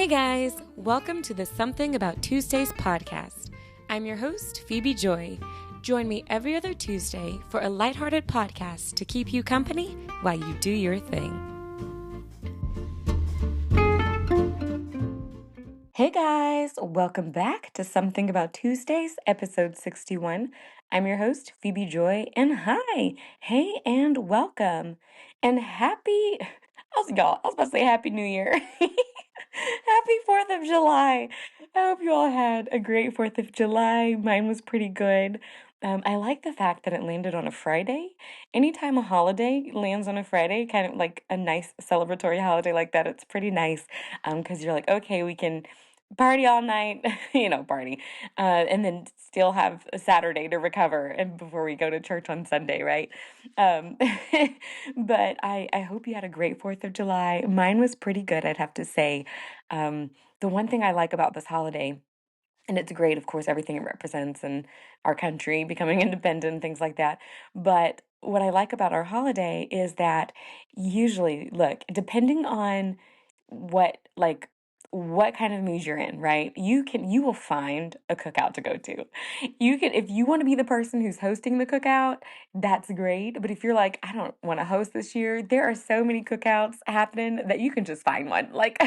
guys, welcome to the Something About Tuesdays podcast. I'm your host, Phebe Joi. Join me every other Tuesday for a lighthearted podcast to keep you company while you do your thing. Hey guys, welcome back to Something About Tuesdays, episode 61. I'm your host, Phebe Joi, and hi, hey, and welcome. And happy, I was about to say Happy New Year. Happy 4th of July. I hope you all had a great 4th of July. Mine was pretty good. I like the fact that it landed on a Friday. Anytime a holiday lands on a Friday, kind of like a nice celebratory holiday like that, it's pretty nice because you're like, okay, we can party all night, party, and then still have a Saturday to recover and before we go to church on Sunday, right? Um, but I hope you had a great 4th of July. Mine was pretty good, I'd have to say. The one thing I like about this holiday, and it's great, of course, everything it represents and our country becoming independent, things like that. But what I like about our holiday is that usually, look, depending on what what kind of mood you're in, right? You will find a cookout to go to. You can, if you want to be the person who's hosting the cookout, that's great. But if you're like, I don't want to host this year, there are so many cookouts happening that you can just find one. Like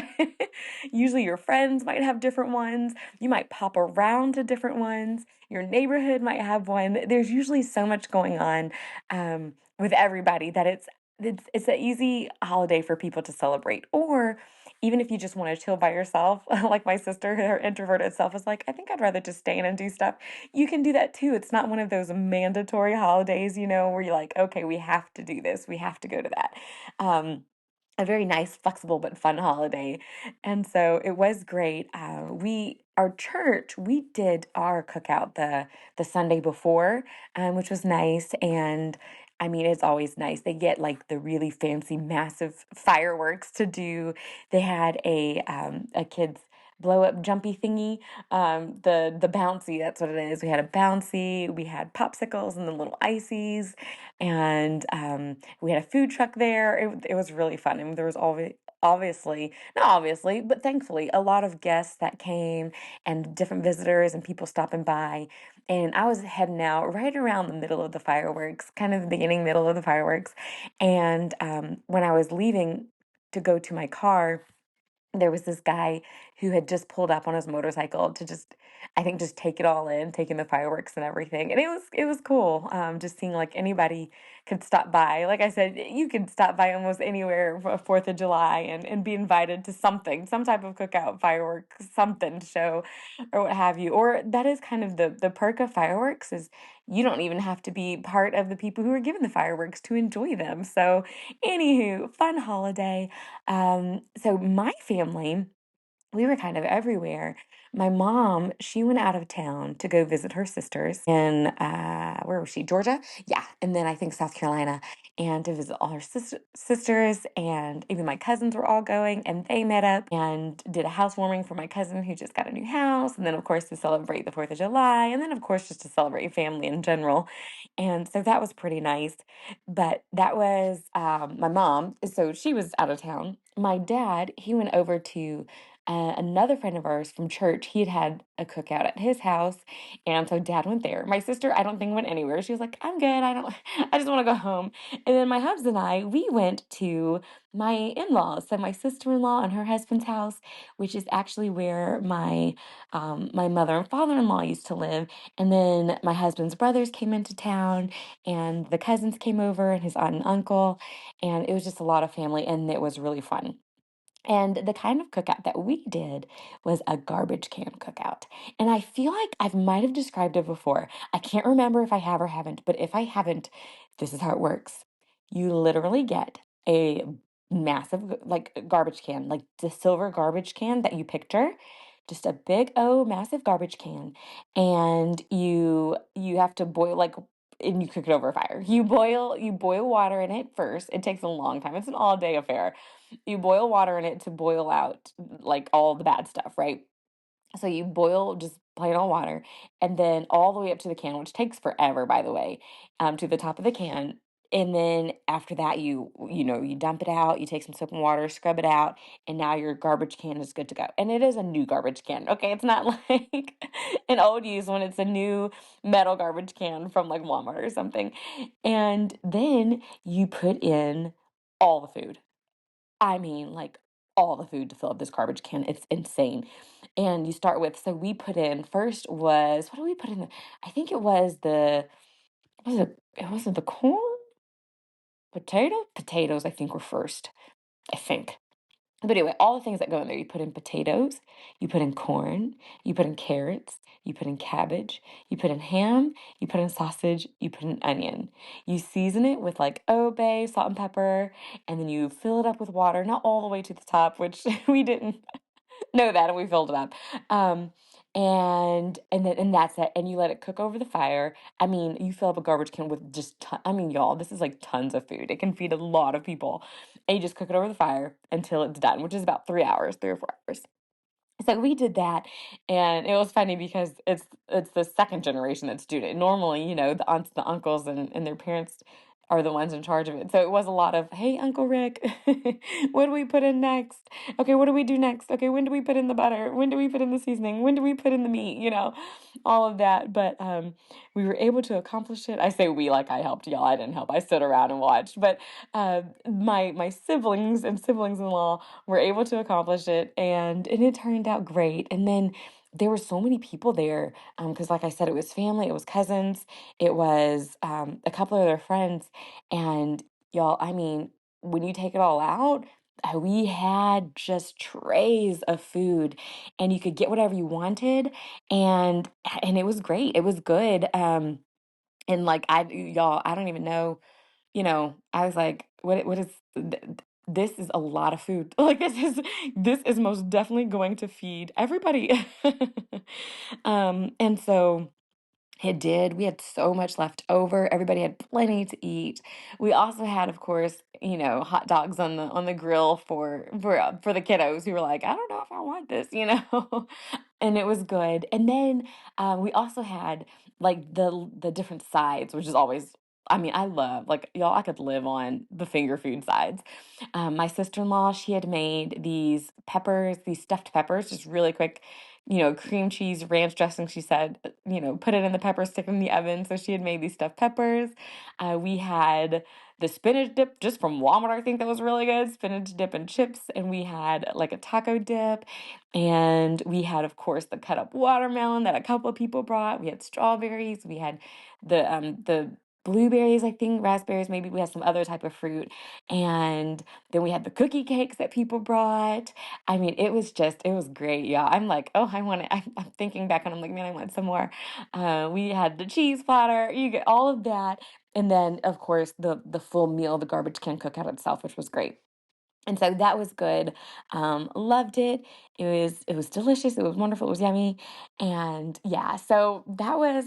usually your friends might have different ones. You might pop around to different ones. Your neighborhood might have one. There's usually so much going on with everybody that it's an easy holiday for people to celebrate. Or even if you just want to chill by yourself, like my sister, her introverted self is like, I think I'd rather just stay in and do stuff. You can do that too. It's not one of those mandatory holidays, where you're like, okay, we have to do this. We have to go to that. A very nice, flexible, but fun holiday. And so it was great. Our church, we did our cookout the Sunday before, which was nice. And I mean, it's always nice. They get like the really fancy, massive fireworks to do. They had a kid's blow up jumpy thingy, the bouncy, that's what it is. We had a bouncy, we had popsicles and the little ices, and we had a food truck there. It was really fun. I mean, there was not obviously, but thankfully, a lot of guests that came and different visitors and people stopping by. And I was heading out right around the middle of the fireworks, kind of the beginning, middle of the fireworks. And when I was leaving to go to my car, there was this guy who had just pulled up on his motorcycle to I think just take it all in, taking the fireworks and everything. And it was cool. Just seeing like anybody could stop by. Like I said, you could stop by almost anywhere for 4th of July and be invited to something, some type of cookout, fireworks, something to show or what have you. Or that is kind of the perk of fireworks is you don't even have to be part of the people who are given the fireworks to enjoy them. So anywho, fun holiday. So my family, we were kind of everywhere. My mom, she went out of town to go visit her sisters in, where was she? Georgia? Yeah. And then I think South Carolina, and to visit all her sisters. And even my cousins were all going, and they met up and did a housewarming for my cousin who just got a new house. And then, of course, to celebrate the 4th of July. And then, of course, just to celebrate family in general. And so that was pretty nice. But that was my mom. So she was out of town. My dad, he went over to another friend of ours from church. He had a cookout at his house, and so dad went there. My sister, I don't think, went anywhere. She was like, I'm good. I just want to go home. And then my husband and I, we went to my in-laws. So my sister-in-law and her husband's house, which is actually where my mother and father-in-law used to live. And then my husband's brothers came into town, and the cousins came over, and his aunt and uncle, and it was just a lot of family, and it was really fun. And the kind of cookout that we did was a garbage can cookout. And I feel like I might have described it before. I can't remember if I have or haven't, but if I haven't, this is how it works. You literally get a massive like garbage can, like the silver garbage can that you picture, just a big massive garbage can, and you have to boil and you cook it over a fire. You boil water in it first. It takes a long time. It's an all day affair. You boil water in it to boil out like all the bad stuff, right? So you boil just plain old water, and then all the way up to the can, which takes forever, by the way, to the top of the can. And then after that, you dump it out, you take some soap and water, scrub it out, and now your garbage can is good to go. And it is a new garbage can, okay? It's not like an old used one. It's a new metal garbage can from like Walmart or something. And then you put in all the food. I mean, like all the food to fill up this garbage can. It's insane. And you start with, so we put in first was, what did we put in? I think it was it wasn't the corn, potatoes, I think were first, I think. But anyway, all the things that go in there, you put in potatoes, you put in corn, you put in carrots, you put in cabbage, you put in ham, you put in sausage, you put in onion. You season it with like bay, salt and pepper, and then you fill it up with water, not all the way to the top, which we didn't know that, and we filled it up. Um, and that's it. And you let it cook over the fire. I mean, you fill up a garbage can with I mean, y'all, this is like tons of food. It can feed a lot of people. And you just cook it over the fire until it's done, which is about 3 hours, 3 or 4 hours. So we did that, and it was funny because it's the second generation that's doing it. Normally, the aunts, the uncles, and their parents are the ones in charge of it. So it was a lot of, "Hey, Uncle Rick, what do we put in next? Okay, what do we do next? Okay, when do we put in the butter? When do we put in the seasoning? When do we put in the meat?" All of that. But we were able to accomplish it. I say we like I helped y'all. I didn't help. I stood around and watched. But my siblings and siblings-in-law were able to accomplish it, and it turned out great. And then there were so many people there because, like I said, it was family, it was cousins, it was a couple of their friends, and y'all, I mean, when you take it all out, we had just trays of food, and you could get whatever you wanted, and it was great. It was good. And like y'all, I don't even know, I was like, what is this is a lot of food. Like this is most definitely going to feed everybody. And so it did. We had so much left over. Everybody had plenty to eat. We also had, of course, hot dogs on the grill for the kiddos who were like, I don't know if I want this. And it was good. And then we also had like the different sides, which is always. I mean, I love like y'all. I could live on the finger food sides. My sister-in-law, she had made these peppers, these stuffed peppers, just really quick cream cheese ranch dressing. She said, put it in the pepper, stick it in the oven. So she had made these stuffed peppers. We had the spinach dip just from Walmart. I think that was really good. Spinach dip and chips. And we had like a taco dip. And we had, of course, the cut up watermelon that a couple of people brought. We had strawberries. We had the blueberries, I think, raspberries, maybe we had some other type of fruit. And then we had the cookie cakes that people brought. I mean, it was great, y'all. I'm like, oh, I want it. I'm thinking back and I'm like, man, I want some more. We had the cheese platter. You get all of that. And then, of course, the full meal, the garbage can cookout itself, which was great. And so that was good. Loved it. It was delicious. It was wonderful. It was yummy. And yeah, so that was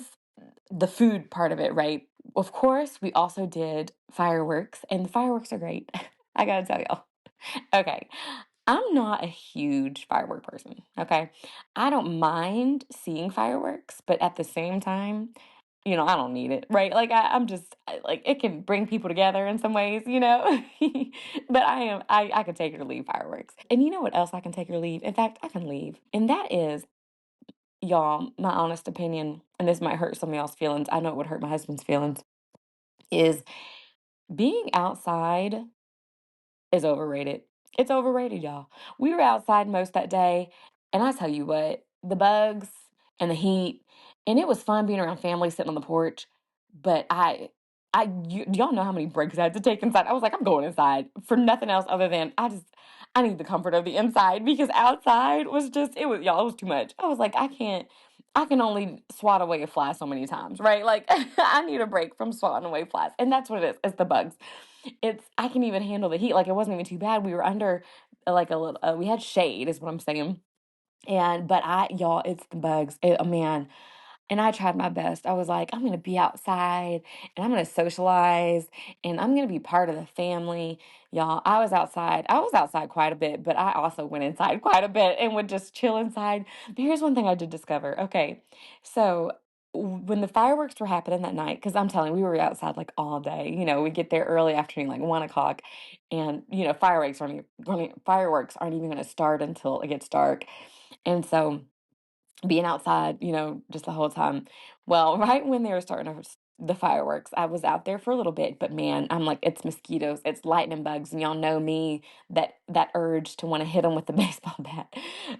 the food part of it, right? Of course, we also did fireworks, and the fireworks are great. I gotta tell y'all. Okay. I'm not a huge firework person, okay? I don't mind seeing fireworks, but at the same time, I don't need it, right? Like I'm just like it can bring people together in some ways. But I can take or leave fireworks. And you know what else I can take or leave? In fact, I can leave. And that is, y'all, my honest opinion, and this might hurt some of y'all's feelings. I know it would hurt my husband's feelings, is being outside is overrated. It's overrated, y'all. We were outside most that day, and I tell you what, the bugs and the heat, and it was fun being around family sitting on the porch. But do y'all know how many breaks I had to take inside? I was like, I'm going inside for nothing else other than I need the comfort of the inside because outside was just, it was, y'all, it was too much. I was like, I can only swat away a fly so many times, right? Like, I need a break from swatting away flies. And that's what it is. It's the bugs. I can even handle the heat. Like, it wasn't even too bad. We were under like a little, we had shade, is what I'm saying. But y'all, it's the bugs. Man. And I tried my best. I was like, I'm going to be outside and I'm going to socialize and I'm going to be part of the family. Y'all, I was outside. I was outside quite a bit, but I also went inside quite a bit and would just chill inside. But here's one thing I did discover. Okay. So when the fireworks were happening that night, because I'm telling you, we were outside like all day. We get there early afternoon, like 1 o'clock, and fireworks aren't even going to start until it gets dark. And so being outside, just the whole time. Well, right when they were starting the fireworks, I was out there for a little bit, but man, I'm like, it's mosquitoes, it's lightning bugs, and y'all know me, that urge to want to hit them with the baseball bat,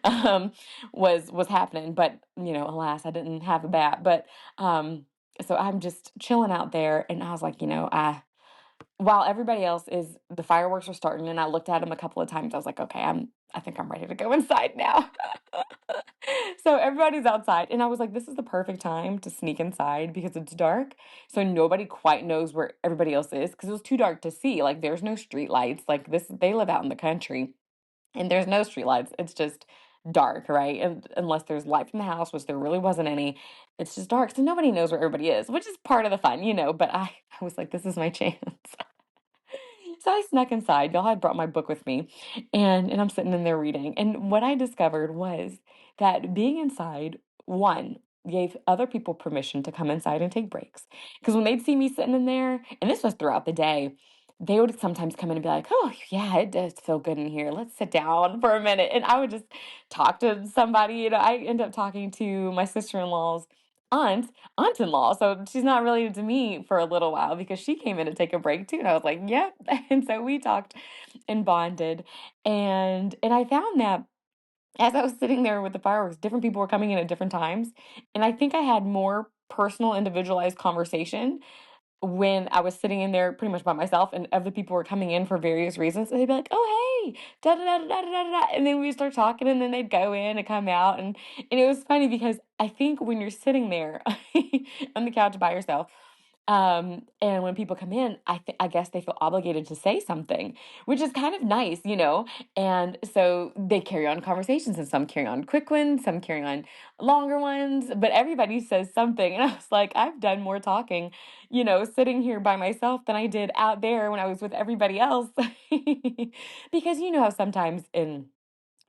um, was happening. But alas, I didn't have a bat. But so I'm just chilling out there, and I was like, I while everybody else is the fireworks are starting, and I looked at them a couple of times, I was like, okay, I think I'm ready to go inside now. So everybody's outside, and I was like, this is the perfect time to sneak inside because it's dark. So nobody quite knows where everybody else is because it was too dark to see. Like there's no street lights. Like they live out in the country and there's no street lights. It's just dark, right? And unless there's light from the house, which there really wasn't any, it's just dark. So nobody knows where everybody is, which is part of the fun, but I was like, this is my chance. So I snuck inside. Y'all had brought my book with me, and I'm sitting in there reading. And what I discovered was that being inside, one, gave other people permission to come inside and take breaks. Because when they'd see me sitting in there, and this was throughout the day, they would sometimes come in and be like, "Oh, yeah, it does feel good in here. Let's sit down for a minute." And I would just talk to somebody. I end up talking to my sister-in-law's aunt aunt-in-law. So she's not related to me for a little while because she came in to take a break too. And I was like, yep. And so we talked and bonded. And I found that as I was sitting there with the fireworks, different people were coming in at different times. And I think I had more personal, individualized conversation when I was sitting in there pretty much by myself and other people were coming in for various reasons, and they'd be like, "Oh, hey, da da da da da da da," and then we start talking, and then they'd go in and come out, and it was funny because I think when you're sitting there on the couch by yourself, and when people come in, I guess they feel obligated to say something, which is kind of nice. And so they carry on conversations, and some carry on quick ones, some carry on longer ones, but everybody says something, and I was like, I've done more talking sitting here by myself than I did out there when I was with everybody else. Because you know how sometimes in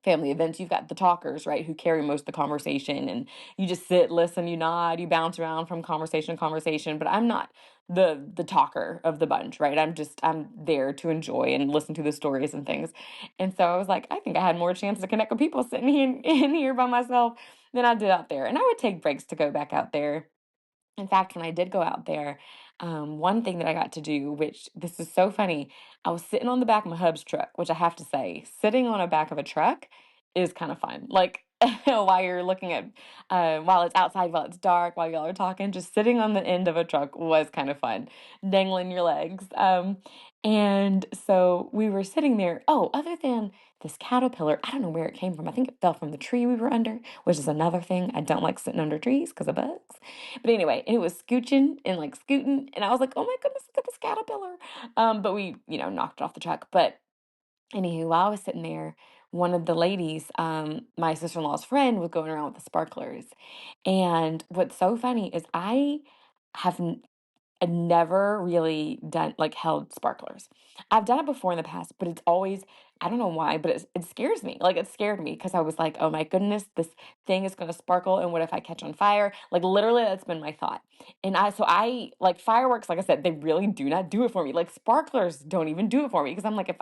family events, you've got the talkers, right, who carry most of the conversation, and you just sit, listen, you nod, you bounce around from conversation to conversation. But I'm not the talker of the bunch, right? I'm there to enjoy and listen to the stories and things. And so I was like, I think I had more chance to connect with people sitting here in here by myself than I did out there. And I would take breaks to go back out there. In fact, when I did go out there, one thing that I got to do, which this is so funny, I was sitting on the back of my hub's truck, which I have to say, sitting on a back of a truck is kind of fun. Like while you're looking at, while it's outside, while it's dark, while y'all are talking, just sitting on the end of a truck was kind of fun, dangling your legs. And so we were sitting there. Oh, other than this caterpillar, I don't know where it came from. I think it fell from the tree we were under, which is another thing. I don't like sitting under trees because of bugs. But anyway, and it was scooching and like scooting, and I was like, "Oh my goodness, look at this caterpillar!" But we, knocked it off the truck. But anywho, while I was sitting there, one of the ladies, my sister-in-law's friend, was going around with the sparklers. And what's so funny is have I'd never really done like held sparklers. I've done it before in the past, but it's always, I don't know why, but it scares me. Like it scared me because I was like, oh my goodness, this thing is going to sparkle. And what if I catch on fire? Like literally, that's been my thought. So I like fireworks, like I said, they really do not do it for me. Like sparklers don't even do it for me because I'm like,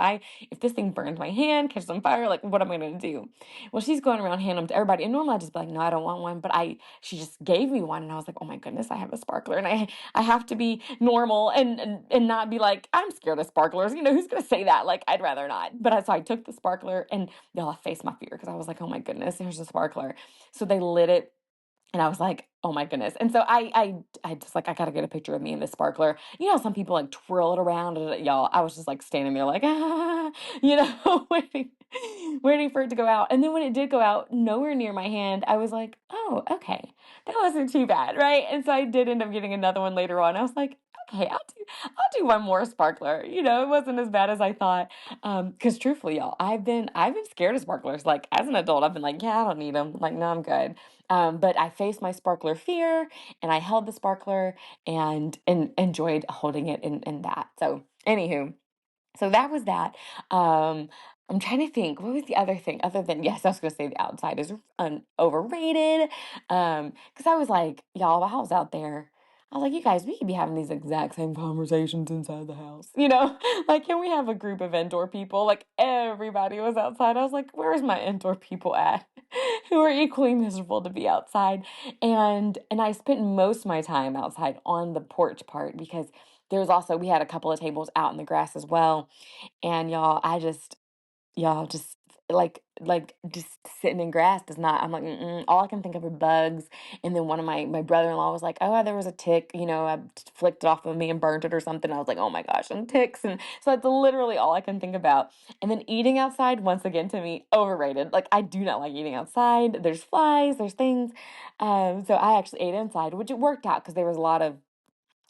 if this thing burns my hand, catches on fire, like what am I going to do? Well, she's going around handing them to everybody. And normally I'd just be like, no, I don't want one. But she just gave me one. And I was like, oh my goodness, I have a sparkler. And I have to be normal and not be like, I'm scared of sparklers. Who's going to say that? Like, I'd rather not. So I took the sparkler and they'll face my fear because I was like, oh my goodness, there's a sparkler. So they lit it and I was like, oh my goodness. And so I just like, I got to get a picture of me in this sparkler. Some people like twirl it around and y'all, I was just like standing there like, waiting for it to go out. And then when it did go out, nowhere near my hand, I was like, oh, okay, that wasn't too bad. Right. And so I did end up getting another one later on. I was like, okay, I'll do one more sparkler. It wasn't as bad as I thought. Because truthfully, y'all, I've been scared of sparklers. Like as an adult, I've been like, yeah, I don't need them. Like, no, I'm good. But I faced my sparkler fear and I held the sparkler and enjoyed holding it in that. So anywho, so that was that. Um, I'm trying to think, what was the other thing other than, yes, I was gonna say the outside is overrated. Because I was like, y'all, while I was out there, I was like, you guys, we could be having these exact same conversations inside the house. Like, can we have a group of indoor people? Like, everybody was outside. I was like, where's my indoor people at? Who are equally miserable to be outside. And I spent most of my time outside on the porch part because we had a couple of tables out in the grass as well. And y'all just just sitting in grass does not. I'm like, mm-mm. All I can think of are bugs. And then one of my brother-in-law was like, oh, there was a tick, I flicked it off of me and burnt it or something. I was like, oh my gosh, and ticks. And so that's literally all I can think about. And then eating outside, once again, to me, overrated. Like, I do not like eating outside. There's flies, there's things. So I actually ate inside, which it worked out because there was a lot of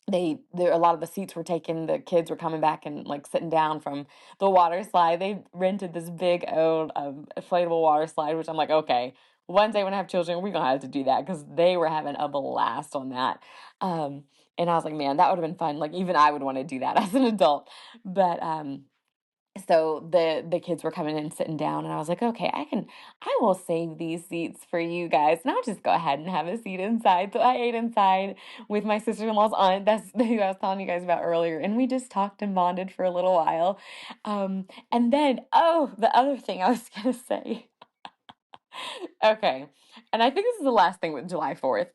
the seats were taken. The kids were coming back and like sitting down from the water slide. They rented this big old inflatable water slide, which I'm like, okay, one day when I have children, we're gonna have to do that because they were having a blast on that. Um, and I was like, man, that would have been fun. Like even I would want to do that as an adult. But so the kids were coming in sitting down and I was like, okay, I will save these seats for you guys and I'll just go ahead and have a seat inside. So I ate inside with my sister-in-law's aunt. That's who I was telling you guys about earlier. And we just talked and bonded for a little while. And then, oh, the other thing I was gonna say. Okay. And I think this is the last thing with July 4th,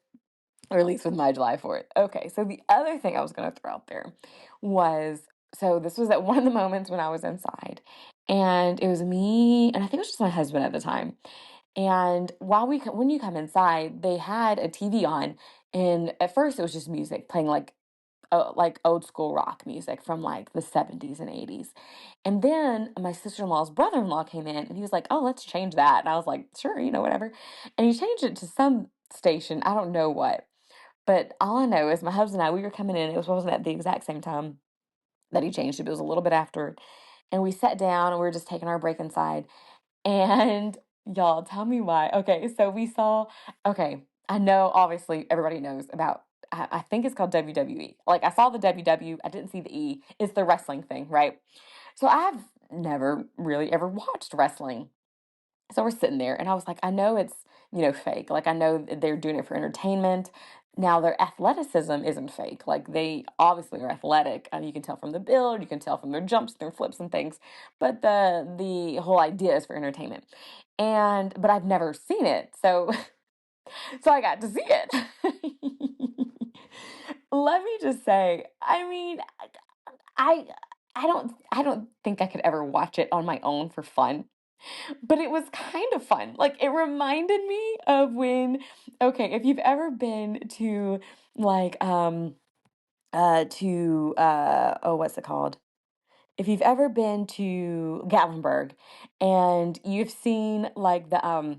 or at least with my July 4th. Okay, so the other thing I was going to throw out there was, so this was at one of the moments when I was inside, and it was me, and I think it was just my husband at the time. And when you come inside, they had a TV on, and at first it was just music playing like old school rock music from like the 70s and 80s. And then my sister-in-law's brother-in-law came in and he was like, "Oh, let's change that." And I was like, "Sure, whatever." And he changed it to some station, I don't know what. But all I know is my husband and I, we were coming in, wasn't at the exact same time that he changed it, but it was a little bit after. And we sat down and we were just taking our break inside. And y'all, tell me why. Okay, so okay, I know obviously everybody knows about, I think it's called WWE. Like I saw the WW, I didn't see the E. It's the wrestling thing, right? So I've never really ever watched wrestling. So we're sitting there, and I was like, I know it's, fake. Like, I know they're doing it for entertainment. Now, their athleticism isn't fake. Like, they obviously are athletic. You can tell from the build, you can tell from their jumps, their flips, and things. But the whole idea is for entertainment. But I've never seen it, so so I got to see it. Let me just say, I mean, I I don't think I could ever watch it on my own for fun. But it was kind of fun. Like, it reminded me of when, okay, if you've ever been to oh, what's it called? If you've ever been to Gatlinburg and you've seen like the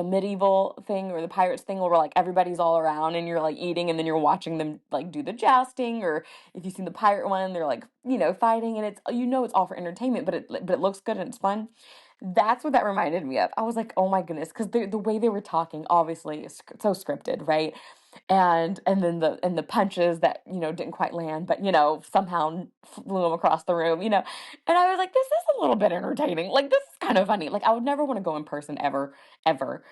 medieval thing or the pirates thing where like everybody's all around and you're like eating and then you're watching them like do the jousting, or if you've seen the pirate one, they're like, fighting, and it's it's all for entertainment, but it looks good and it's fun. That's what that reminded me of. I was like, oh my goodness, because the way they were talking obviously is so scripted, right? And then the punches that didn't quite land, but somehow flew them across the room, and I was like, this is a little bit entertaining, like this is kind of funny. Like I would never want to go in person ever. But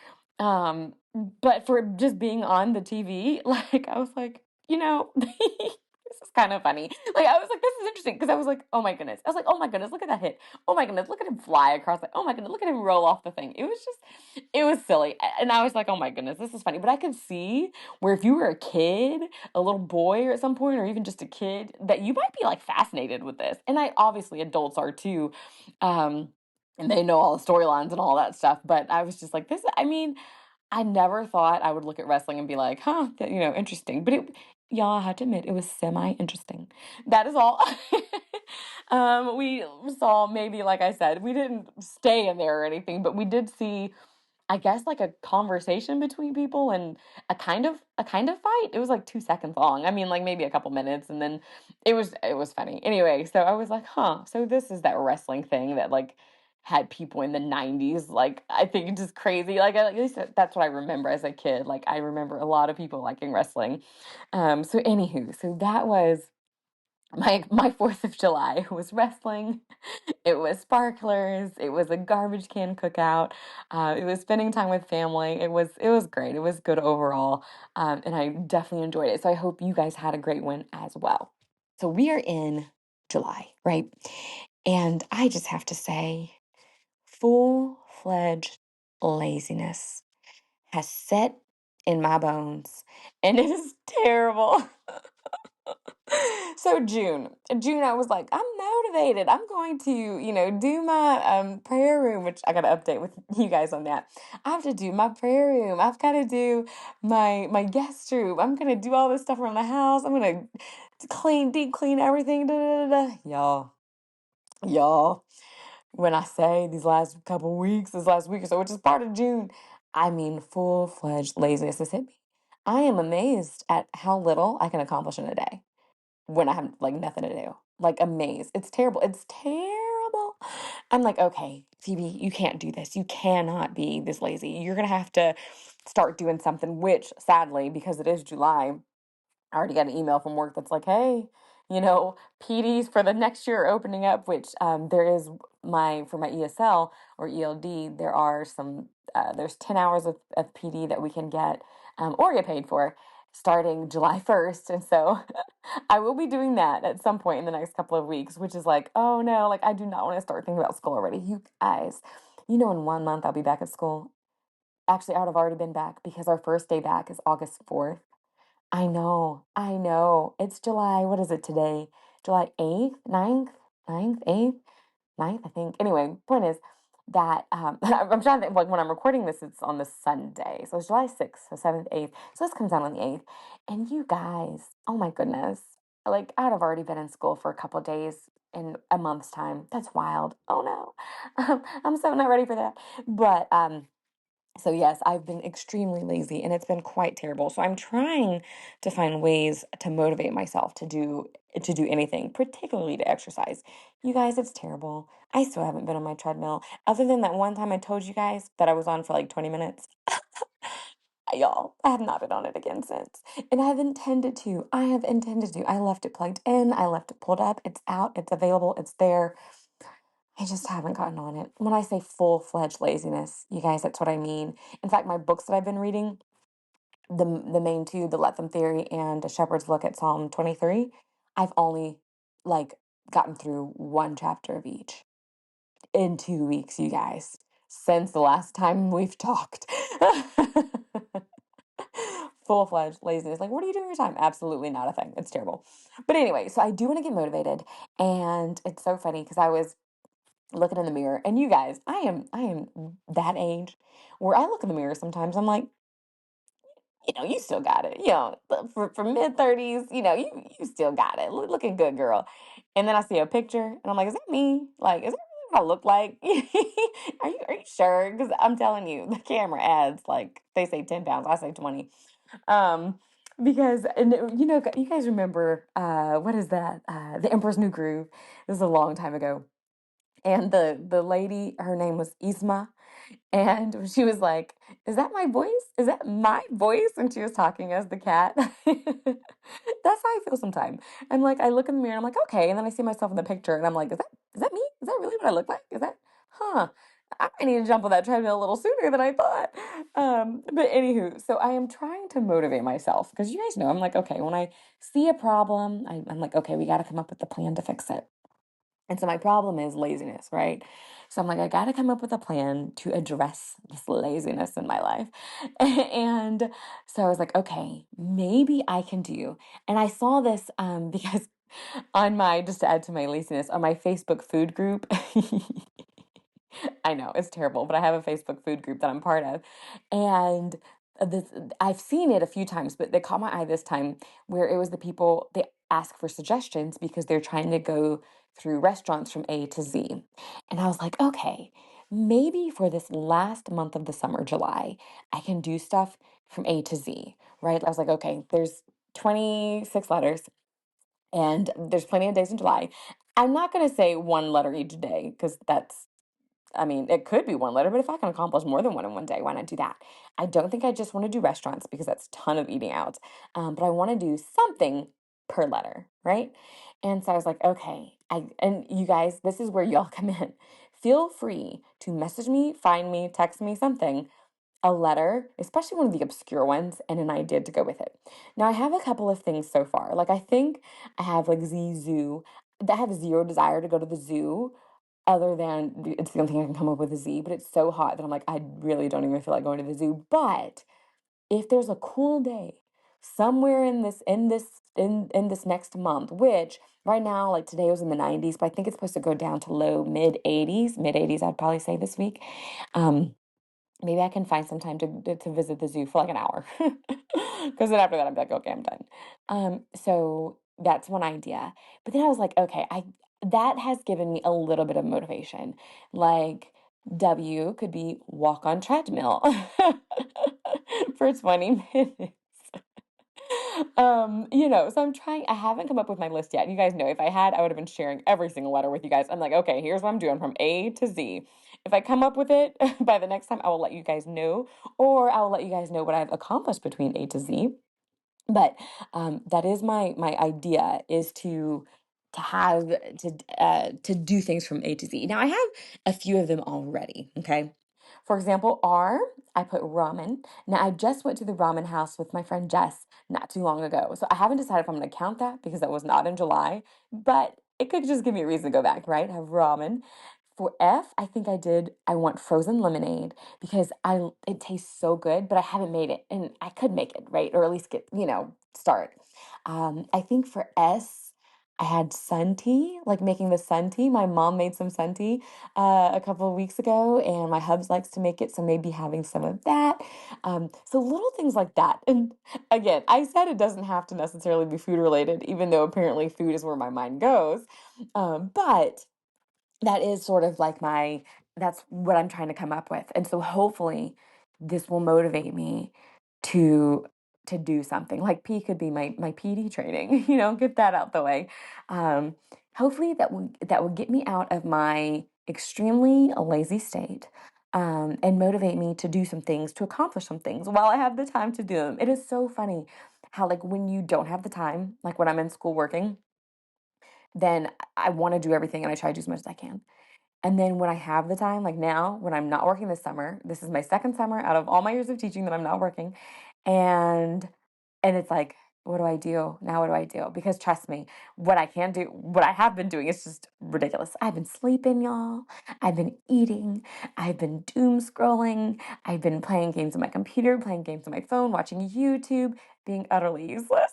for just being on the TV, like I was like, this is kind of funny. Like I was like, this is interesting, because I was like, oh my goodness, oh my goodness, look at that hit, oh my goodness, look at him fly across, like, oh my goodness, look at him roll off the thing. It was silly, and I was like, oh my goodness, this is funny. But I could see where if you were a kid, a little boy, or at some point, or even just a kid, that you might be like fascinated with this. And I obviously adults are too, um, and they know all the storylines and all that stuff. But I was just like, this. I mean, I never thought I would look at wrestling and be like, huh, interesting. But y'all, I have to admit, it was semi interesting. That is all. We saw, maybe, like I said, we didn't stay in there or anything, but we did see, I guess, like a conversation between people and a kind of fight. It was like 2 seconds long. I mean, like maybe a couple minutes, and then it was funny. Anyway, so I was like, huh, so this is that wrestling thing that like had people in the 90s. Like I think it's just crazy. Like at least that's what I remember as a kid. Like I remember a lot of people liking wrestling. So anywho, so my 4th of July was wrestling. It was sparklers. It was a garbage can cookout. It was spending time with family. It was great. It was good overall, and I definitely enjoyed it. So I hope you guys had a great one as well. So we are in July, right? And I just have to say, full-fledged laziness has set in my bones, and it is terrible. So June, I was like, I'm motivated. I'm going to, do my prayer room, which I got to update with you guys on that. I have to do my prayer room. I've got to do my guest room. I'm gonna do all this stuff around the house. I'm gonna deep clean everything. Da, da, da, da. Y'all. When I say these last couple weeks, this last week or so, which is part of June, I mean full-fledged laziness has hit me. I am amazed at how little I can accomplish in a day when I have like nothing to do. Like amazed. It's terrible. It's terrible. I'm like, okay, Phoebe, you can't do this. You cannot be this lazy. You're gonna have to start doing something, which sadly, because it is July, I already got an email from work that's like, hey, PDs for the next year are opening up, which there is for my ESL or ELD, there's 10 hours of PD that we can get or get paid for starting July 1st. And so I will be doing that at some point in the next couple of weeks, which is like, oh no, like I do not want to start thinking about school already. You guys, in 1 month I'll be back at school. Actually, I would have already been back because our first day back is August 4th. I know, I know. It's July. What is it today? July 8th, 9th, 9th, 8th, 9th, I think. Anyway, point is that I'm trying to think, like when I'm recording this, it's on the Sunday. So it's July 6th, so 7th, 8th. So this comes out on the 8th. And you guys, oh my goodness. Like I would have already been in school for a couple of days in a month's time. That's wild. Oh no. I'm so not ready for that. But so yes, I've been extremely lazy and it's been quite terrible. So I'm trying to find ways to motivate myself to do anything, particularly to exercise. You guys, it's terrible. I still haven't been on my treadmill. Other than that one time I told you guys that I was on for like 20 minutes. Y'all, I have not been on it again since. And I've intended to. I have intended to. I left it plugged in. I left it pulled up. It's out. It's available. It's there. I just haven't gotten on it. When I say full-fledged laziness, you guys, that's what I mean. In fact, my books that I've been reading, the main two, The Let Them Theory and A Shepherd's Look at Psalm 23, I've only like gotten through one chapter of each in 2 weeks, you guys, since the last time we've talked. Full-fledged laziness. Like, what are you doing with your time? Absolutely not a thing. It's terrible. But anyway, so I do want to get motivated. And it's so funny because I was looking in the mirror. And you guys, I am that age where I look in the mirror sometimes. I'm like, you still got it. For mid 30s, you still got it. Looking good, girl. And then I see a picture, and I'm like, is that me? Like, is that really what I look like? Are you sure? Because I'm telling you, the camera adds like they say 10 pounds, I say 20. Um, because you guys remember what is that? The Emperor's New Groove. This is a long time ago. And the lady, her name was Isma, and she was like, "Is that my voice? Is that my voice?" And she was talking as the cat. That's how I feel sometimes. I'm like, I look in the mirror and I'm like, okay, and then I see myself in the picture and I'm like, is that me? Is that really what I look like? Is that, huh? I need to jump on that treadmill a little sooner than I thought. But anywho, so I am trying to motivate myself because you guys know I'm like, okay, when I see a problem, I'm like, okay, we got to come up with a plan to fix it. And so my problem is laziness, right? So I'm like, I got to come up with a plan to address this laziness in my life. And so I was like, okay, maybe I can do. And I saw this because just to add to my laziness, on my Facebook food group, I know it's terrible, but I have a Facebook food group that I'm part of. And this, I've seen it a few times, but they caught my eye this time where it was the people, they ask for suggestions because they're trying to go through restaurants from A to Z. And I was like, okay, maybe for this last month of the summer, July, I can do stuff from A to Z, right? I was like, okay, there's 26 letters and there's plenty of days in July. I'm not going to say one letter each day because it could be one letter, but if I can accomplish more than one in one day, why not do that? I don't think I just want to do restaurants because that's a ton of eating out. But I want to do something per letter, right? And so I was like, okay, and you guys, this is where y'all come in. Feel free to message me, find me, text me something, a letter, especially one of the obscure ones, and an idea to go with it. Now I have a couple of things so far. Like I think I have like Z Zoo. I have zero desire to go to the zoo other than it's the only thing I can come up with a Z, but it's so hot that I'm like, I really don't even feel like going to the zoo. But if there's a cool day somewhere in this next month, which right now, like today was in the 90s, but I think it's supposed to go down to low mid 80s, I'd probably say this week. Um, Maybe I can find some time to visit the zoo for like an hour. Because then after that, I'm like, okay, I'm done. So that's one idea. But then I was like, okay, I that has given me a little bit of motivation. Like W could be walk on treadmill for 20 minutes. So I'm trying, I haven't come up with my list yet. You guys know if I had, I would have been sharing every single letter with you guys. I'm like, okay, here's what I'm doing from A to Z. If I come up with it by the next time, I will let you guys know, or I will let you guys know what I've accomplished between A to Z. But that is my idea is to have to do things from A to Z. Now I have a few of them already. Okay, for example, R, I put ramen. Now I just went to the ramen house with my friend Jess not too long ago, so I haven't decided if I'm going to count that because that was not in July, but it could just give me a reason to go back, right? Have ramen. For F, I think I want frozen lemonade because it tastes so good, but I haven't made it and I could make it, right? Or at least start. I think for S, I had sun tea, like making the sun tea. My mom made some sun tea a couple of weeks ago, and my hubs likes to make it, so maybe having some of that. So little things like that. And again, I said it doesn't have to necessarily be food related, even though apparently food is where my mind goes. But that is sort of like that's what I'm trying to come up with. And so hopefully this will motivate me to do something. Like P could be my PD training, get that out the way. Um, Hopefully that will get me out of my extremely lazy state. And motivate me to do some things, to accomplish some things while I have the time to do them. It is so funny how, like, when you don't have the time, like when I'm in school working, then I want to do everything and I try to do as much as I can. And then when I have the time, like now, when I'm not working this summer, this is my second summer out of all my years of teaching that I'm not working. And it's like, what do I do? Now what do I do? Because trust me, what I can do, what I have been doing is just ridiculous. I've been sleeping, y'all. I've been eating. I've been doom scrolling. I've been playing games on my computer, playing games on my phone, watching YouTube, being utterly useless.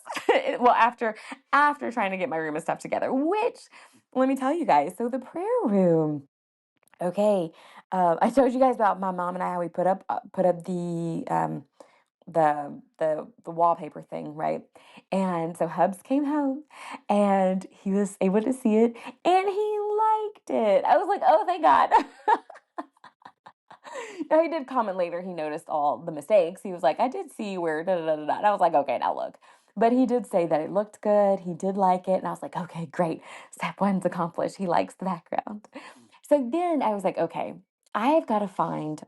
Well, after trying to get my room and stuff together, which let me tell you guys, so the prayer room. Okay, I told you guys about my mom and I how we put up the wallpaper thing, right? And so Hubs came home, and he was able to see it, and he liked it. I was like, oh, thank God. Now he did comment later. He noticed all the mistakes. He was like, I did see where da da da da. Da. And I was like, okay, now look. But he did say that it looked good. He did like it, and I was like, okay, great. Step one's accomplished. He likes the background. So then I was like, okay, I have got to find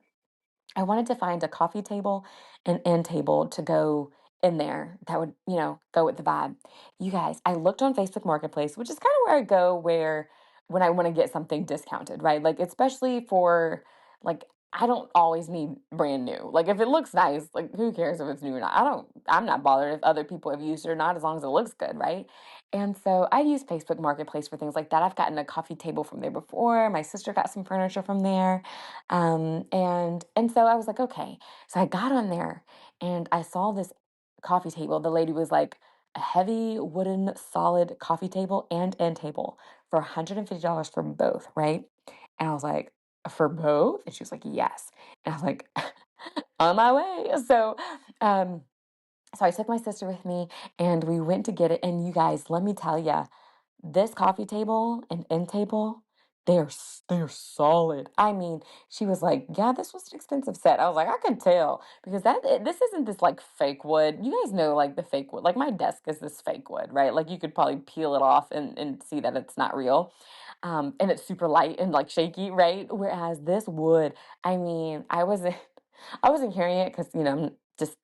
I wanted to find a coffee table and end table to go in there that would, go with the vibe. You guys, I looked on Facebook Marketplace, which is kind of where I go when I want to get something discounted, right? Like especially for like I don't always need brand new. Like if it looks nice, like who cares if it's new or not? I'm not bothered if other people have used it or not as long as it looks good, right? And so I use Facebook Marketplace for things like that. I've gotten a coffee table from there before. My sister got some furniture from there. And so I was like, okay. So I got on there and I saw this coffee table. The lady was like a heavy wooden solid coffee table and end table for $150 for both, right? And I was like, for both? And she was like, yes. And I was like, on my way. Um, so I took my sister with me and we went to get it. And you guys, let me tell you, this coffee table and end table, they're solid. I mean, she was like, "Yeah, this was an expensive set." I was like, "I could tell because this isn't this like fake wood. You guys know like the fake wood. Like my desk is this fake wood, right? Like you could probably peel it off and see that it's not real. And it's super light and like shaky, right? Whereas this wood, I mean, I wasn't I wasn't carrying it because I'm just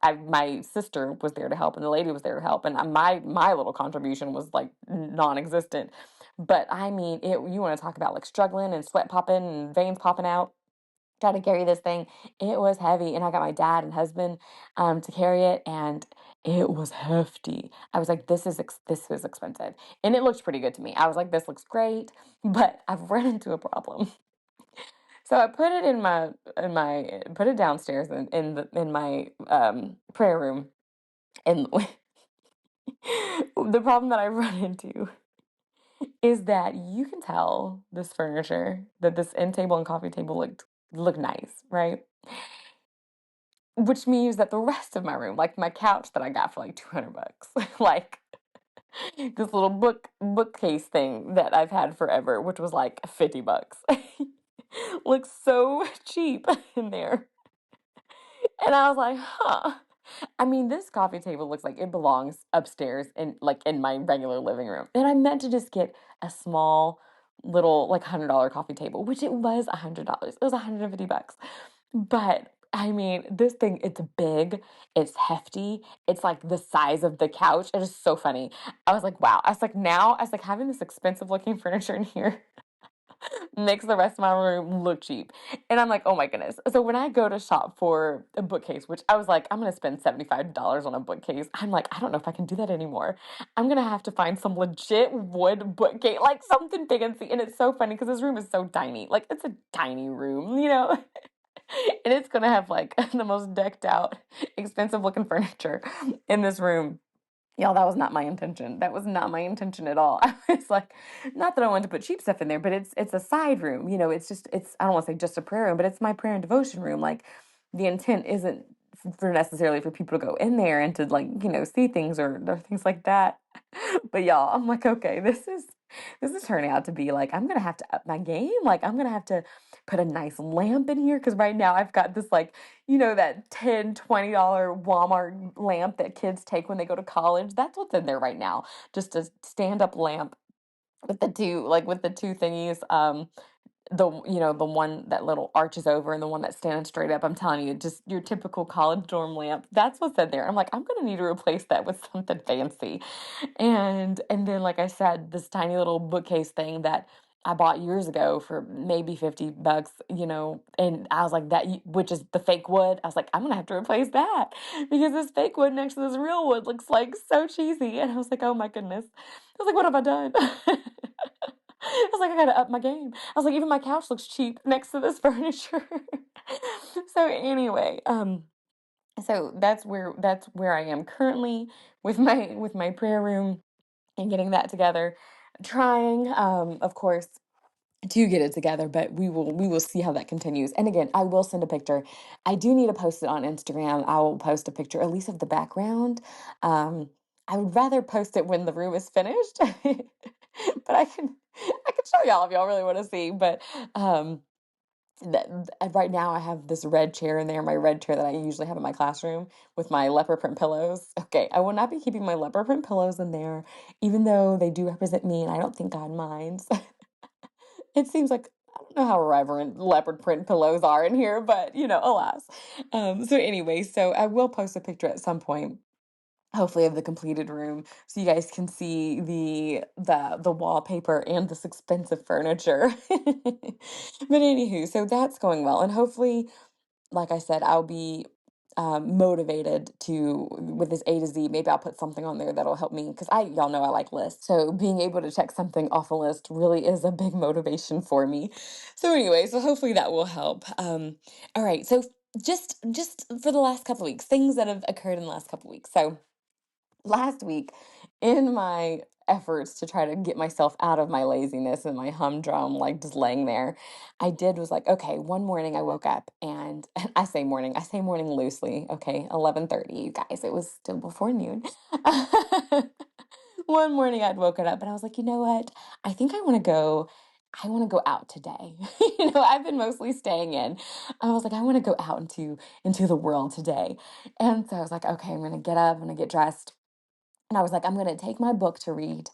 my sister was there to help, and the lady was there to help, and my little contribution was like non-existent. But I mean, you want to talk about like struggling and sweat popping and veins popping out, trying to carry this thing. It was heavy, and I got my dad and husband to carry it, and it was hefty. I was like, this is expensive, and it looked pretty good to me. I was like, this looks great, but I've run into a problem. So I put it put it downstairs in my prayer room, and the problem that I run into is that you can tell this furniture, that this end table and coffee table look nice, right? Which means that the rest of my room, like my couch that I got for like 200 bucks, like this little bookcase thing that I've had forever, which was like 50 bucks, looks so cheap in there. And I was like, huh. I mean, this coffee table looks like it belongs upstairs in my regular living room. And I meant to just get a small little like $100 coffee table, which it was $100. It was 150 bucks. But I mean, this thing, it's big, it's hefty, it's like the size of the couch. It is so funny. I was like, wow. I was like having this expensive looking furniture in here makes the rest of my room look cheap. And I'm like, oh my goodness. So when I go to shop for a bookcase, which I was like, I'm going to spend $75 on a bookcase, I'm like, I don't know if I can do that anymore. I'm going to have to find some legit wood bookcase, like something fancy. And it's so funny because this room is so tiny. Like, it's a tiny room, you know? And it's going to have like the most decked out, expensive looking furniture in this room. Y'all, that was not my intention. That was not my intention at all. I was like, not that I wanted to put cheap stuff in there, but it's a side room. You know, it's I don't want to say just a prayer room, but it's my prayer and devotion room. Like the intent isn't for necessarily for people to go in there and to like, see things or things like that. But y'all, I'm like, okay, this is turning out to be like I'm gonna have to up my game. Like I'm gonna have to put a nice lamp in here because right now I've got this like that $10, $20 Walmart lamp that kids take when they go to college. That's what's in there right now. Just a stand-up lamp with the two thingies. The one that little arches over and the one that's standing straight up. I'm telling you, just your typical college dorm lamp. That's what's in there. I'm like, I'm gonna need to replace that with something fancy. And then like I said, this tiny little bookcase thing that I bought years ago for maybe 50 bucks, and I was like which is the fake wood. I was like, I'm gonna have to replace that because this fake wood next to this real wood looks like so cheesy. And I was like, oh my goodness. I was like, what have I done? I was like, I gotta up my game. I was like, even my couch looks cheap next to this furniture. So anyway, so that's where I am currently with my prayer room and getting that together. Trying, of course, to get it together, but we will see how that continues. And again, I will send a picture. I do need to post it on Instagram. I will post a picture, at least of the background. I would rather post it when the room is finished, but I can show y'all if y'all really want to see. But um, right now I have this red chair in there, my red chair that I usually have in my classroom with my leopard print pillows. Okay, I will not be keeping my leopard print pillows in there, even though they do represent me, and I don't think God minds. It seems like I don't know how reverent leopard print pillows are in here, but alas. So anyway, so I will post a picture at some point, hopefully of the completed room, so you guys can see the wallpaper and this expensive furniture. But anywho, so that's going well, and hopefully like I said, I'll be motivated to with this A to Z. Maybe I'll put something on there that'll help me because y'all know I like lists. So being able to check something off a list really is a big motivation for me. So anyway, so hopefully that will help. All right, so just for the last couple of weeks, things that have occurred in the last couple of weeks. So last week, in my efforts to try to get myself out of my laziness and my humdrum, like just laying there, was like, okay, one morning I woke up and I say morning loosely, okay, 11:30, you guys, it was still before noon. One morning I'd woken up and I was like, you know what? I want to go out today. I've been mostly staying in. I was like, I want to go out into the world today. And so I was like, okay, I'm going to get up, I'm going to get dressed. And I was like, I'm going to take my book to read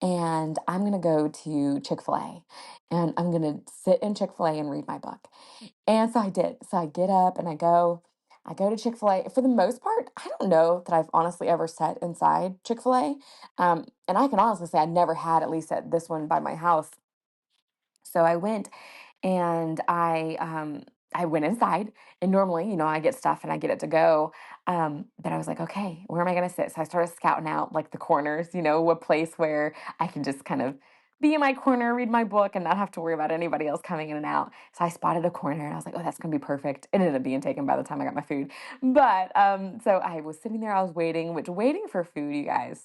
and I'm going to go to Chick-fil-A and I'm going to sit in Chick-fil-A and read my book. And so I did. So I get up and I go. I go to Chick-fil-A. For the most part, I don't know that I've honestly ever sat inside Chick-fil-A. And I can honestly say I never had, at least at this one by my house. So I went and I went inside, and normally, I get stuff and I get it to go. But I was like, okay, where am I gonna sit? So I started scouting out like the corners, a place where I can just kind of be in my corner, read my book, and not have to worry about anybody else coming in and out. So I spotted a corner and I was like, oh, that's gonna be perfect. It ended up being taken by the time I got my food. But so I was sitting there, I was waiting, which waiting for food, you guys,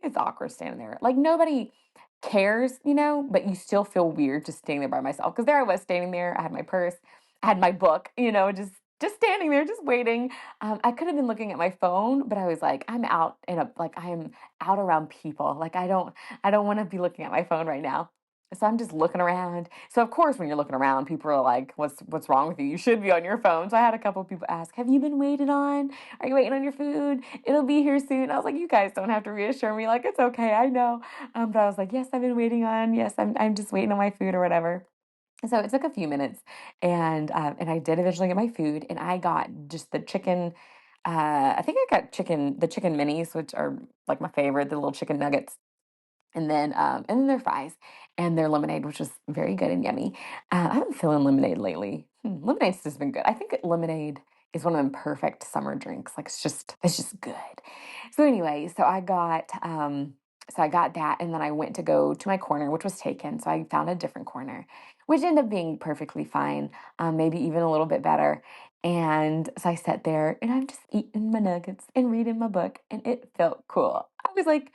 it's awkward standing there. Like nobody cares, but you still feel weird just standing there by myself. Because there I was standing there. I had my purse, I had my book, just standing there, just waiting. I could have been looking at my phone, but I was like, I'm out I am out around people. Like I don't want to be looking at my phone right now. So I'm just looking around. So of course, when you're looking around, people are like, "What's wrong with you? You should be on your phone." So I had a couple of people ask, "Have you been waited on? Are you waiting on your food? It'll be here soon." I was like, "You guys don't have to reassure me. Like it's okay. I know." But I was like, "Yes, I've been waiting on. Yes, I'm just waiting on my food or whatever." So it took a few minutes, and I did eventually get my food, and I got just the chicken. I think I got the chicken minis, which are like my favorite, the little chicken nuggets, and then their fries and their lemonade, which was very good and yummy. I haven't feeling lemonade lately. Lemonade's just been good. I think lemonade is one of them perfect summer drinks. Like it's just good. So anyway, so I got that, and then I went to go to my corner, which was taken. So I found a different corner, which ended up being perfectly fine, maybe even a little bit better. And so I sat there and I'm just eating my nuggets and reading my book, and it felt cool. I was like,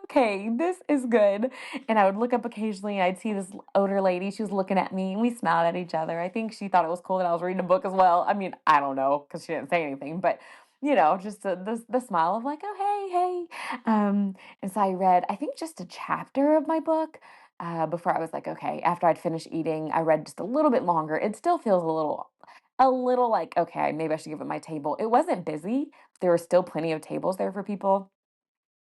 okay, this is good. And I would look up occasionally and I'd see this older lady. She was looking at me and we smiled at each other. I think she thought it was cool that I was reading a book as well. I mean, I don't know because she didn't say anything, but just the smile of like, oh, hey, hey. And so I read, I think just a chapter of my book before I was like, okay, after I'd finished eating, I read just a little bit longer. It still feels a little like, okay, maybe I should give it my table. It wasn't busy. There were still plenty of tables there for people,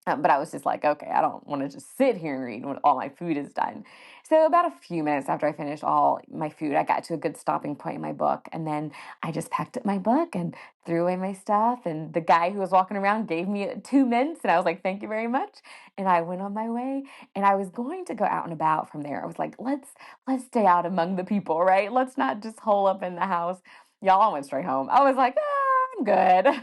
but I was just like, okay, I don't want to just sit here and read when all my food is done. So about a few minutes after I finished all my food, I got to a good stopping point in my book. And then I just packed up my book and threw away my stuff. And the guy who was walking around gave me 2 mints. And I was like, thank you very much. And I went on my way. And I was going to go out and about from there. I was like, let's stay out among the people, right? Let's not just hole up in the house. Y'all, I went straight home. I was like, I'm good.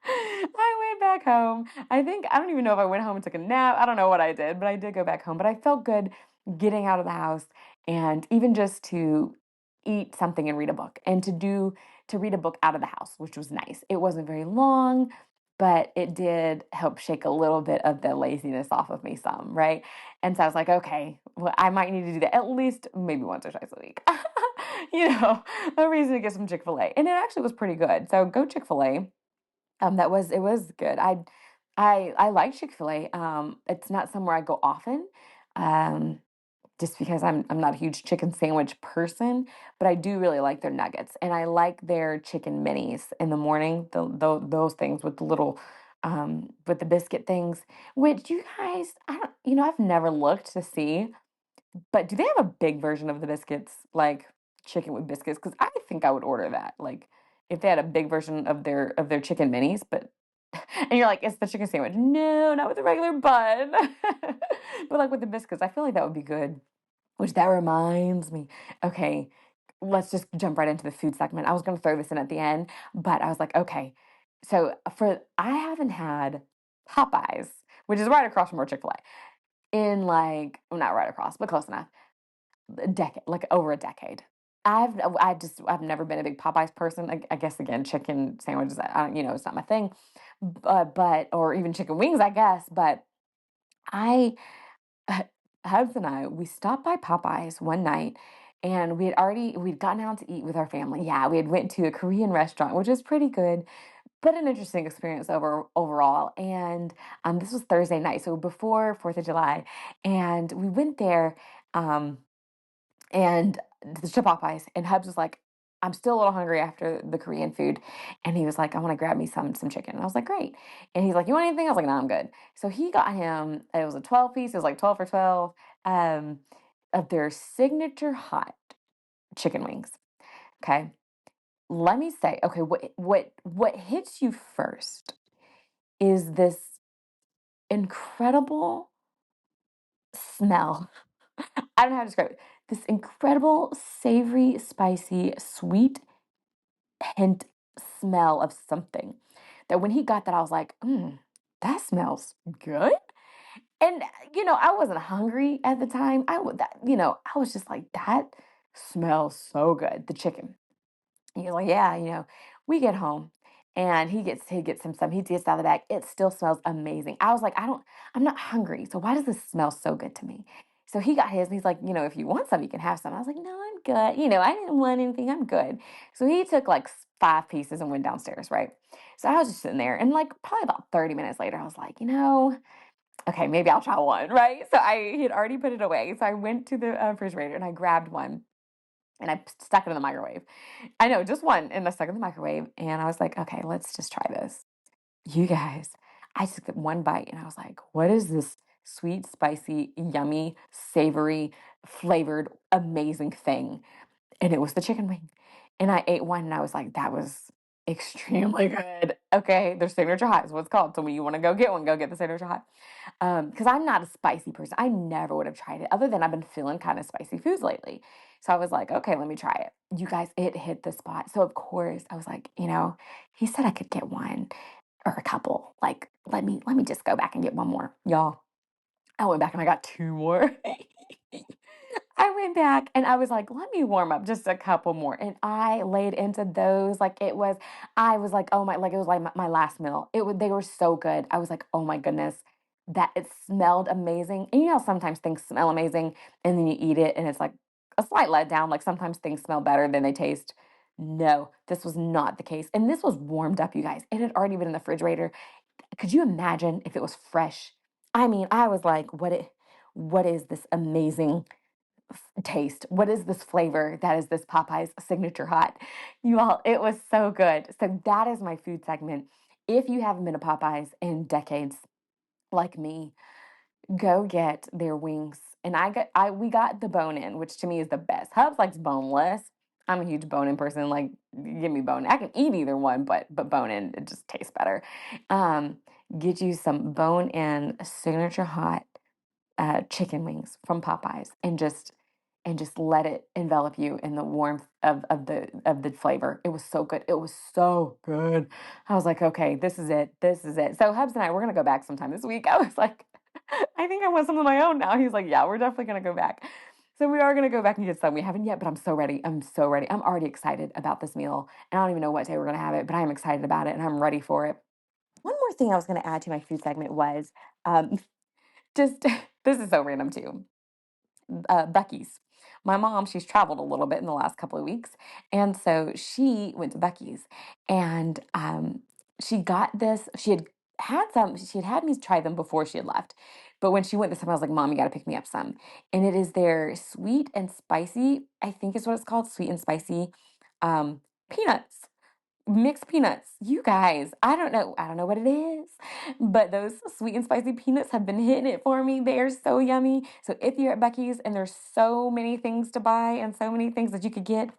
I went back home. I don't even know if I went home and took a nap. I don't know what I did, but I did go back home. But I felt good getting out of the house and even just to eat something and read a book and to read a book out of the house, which was nice. It wasn't very long, but it did help shake a little bit of the laziness off of me some, right? And so I was like, okay, well, I might need to do that at least maybe once or twice a week. A reason to get some Chick-fil-A. And it actually was pretty good. So go Chick-fil-A. It was good. I like Chick-fil-A. It's not somewhere I go often, um, just because I'm not a huge chicken sandwich person, but I do really like their nuggets, and I like their chicken minis in the morning. Those things with the biscuit things, which you guys, I don't, I've never looked to see, but do they have a big version of the biscuits, like chicken with biscuits? Because I think I would order that. Like if they had a big version of their chicken minis, but and you're like, it's the chicken sandwich. No, not with the regular bun. But like with the biscuits, I feel like that would be good. Which that reminds me. Okay, let's just jump right into the food segment. I was gonna throw this in at the end, but I was like, okay. So I haven't had Popeyes, which is right across from our Chick-fil-A, in like, well, not right across, but close enough, a decade, like over a decade. I've never been a big Popeyes person. I guess again, chicken sandwiches, it's not my thing. But or even chicken wings, I guess. But I, Hubs and I, we stopped by Popeyes one night, and we'd gotten out to eat with our family. Yeah, we had went to a Korean restaurant, which is pretty good, but an interesting experience overall. And this was Thursday night, so before July 4th, and we went there. Um, and the Popeyes, and Hubs was like, I'm still a little hungry after the Korean food. And he was like, I want to grab me some chicken. And I was like, great. And he's like, you want anything? I was like, no, I'm good. So he got him, it was a 12 piece, it was like 12 for 12, um, of their signature hot chicken wings. Okay. let me say, okay, what hits you first is this incredible smell. I don't know how to describe it. This incredible, savory, spicy, sweet hint smell of something. That when he got that, I was like, that smells good. And I wasn't hungry at the time. I was just like, that smells so good. The chicken. And he's like, yeah, we get home and he gets some He gets out of the bag. It still smells amazing. I was like, I'm not hungry. So why does this smell so good to me? So he got his and he's like, if you want some, you can have some. I was like, no, I'm good. I didn't want anything. I'm good. So he took like 5 pieces and went downstairs, right? So I was just sitting there and like probably about 30 minutes later, I was like, okay, maybe I'll try one, right? So he had already put it away. So I went to the refrigerator and I grabbed one and I stuck it in the microwave. I know, just one, and I stuck it in the microwave. And I was like, okay, let's just try this. You guys, I took one bite and I was like, what is this sweet, spicy, yummy, savory, flavored, amazing thing? And it was the chicken wing. And I ate one and I was like, that was extremely good. Okay, their signature hot is what it's called. So when you want to go get one, go get the signature hot. Because I'm not a spicy person. I never would have tried it other than I've been feeling kind of spicy foods lately. So I was like, okay, let me try it. You guys, it hit the spot. So of course I was like, he said I could get one or a couple. Like, let me just go back and get one more. Y'all, I went back and I got two more. I went back and I was like, let me warm up just a couple more. And I laid into those like I was like, oh my, like it was like my last meal. They were so good. I was like, oh my goodness, that it smelled amazing. And sometimes things smell amazing and then you eat it and it's like a slight letdown. Like sometimes things smell better than they taste. No, this was not the case. And this was warmed up, you guys. It had already been in the refrigerator. Could you imagine if it was fresh? I mean, I was like, what is this amazing taste? What is this flavor that is this Popeye's signature hot? You all, it was so good. So that is my food segment. If you haven't been to Popeyes in decades, like me, go get their wings. And we got the bone in, which to me is the best. Hubs likes boneless. I'm a huge bone in person. Like, give me bone. I can eat either one, but bone in, it just tastes better. Um, get you some bone in signature hot chicken wings from Popeyes and just let it envelop you in the warmth of the flavor. It was so good. It was so good. I was like, okay, this is it. This is it. So Hubs and I, we're gonna go back sometime this week. I was like, I think I want some of my own now. He's like, yeah, we're definitely gonna go back. So we are gonna go back and get some. We haven't yet, but I'm so ready. I'm so ready. I'm already excited about this meal. And I don't even know what day we're gonna have it, but I am excited about it and I'm ready for it. One more thing I was gonna add to my food segment was um, just this is so random too. Bucky's. My mom, she's traveled a little bit in the last couple of weeks, and so she went to Bucky's, and she got this. She had had me try them before she had left, but when she went this time, I was like, "Mom, you got to pick me up some." And it is their sweet and spicy. I think is what it's called, sweet and spicy peanuts. Mixed peanuts. You guys, I don't know. I don't know what it is, but those sweet and spicy peanuts have been hitting it for me. They are so yummy. So if you're at Bucky's and there's so many things to buy and so many things that you could get,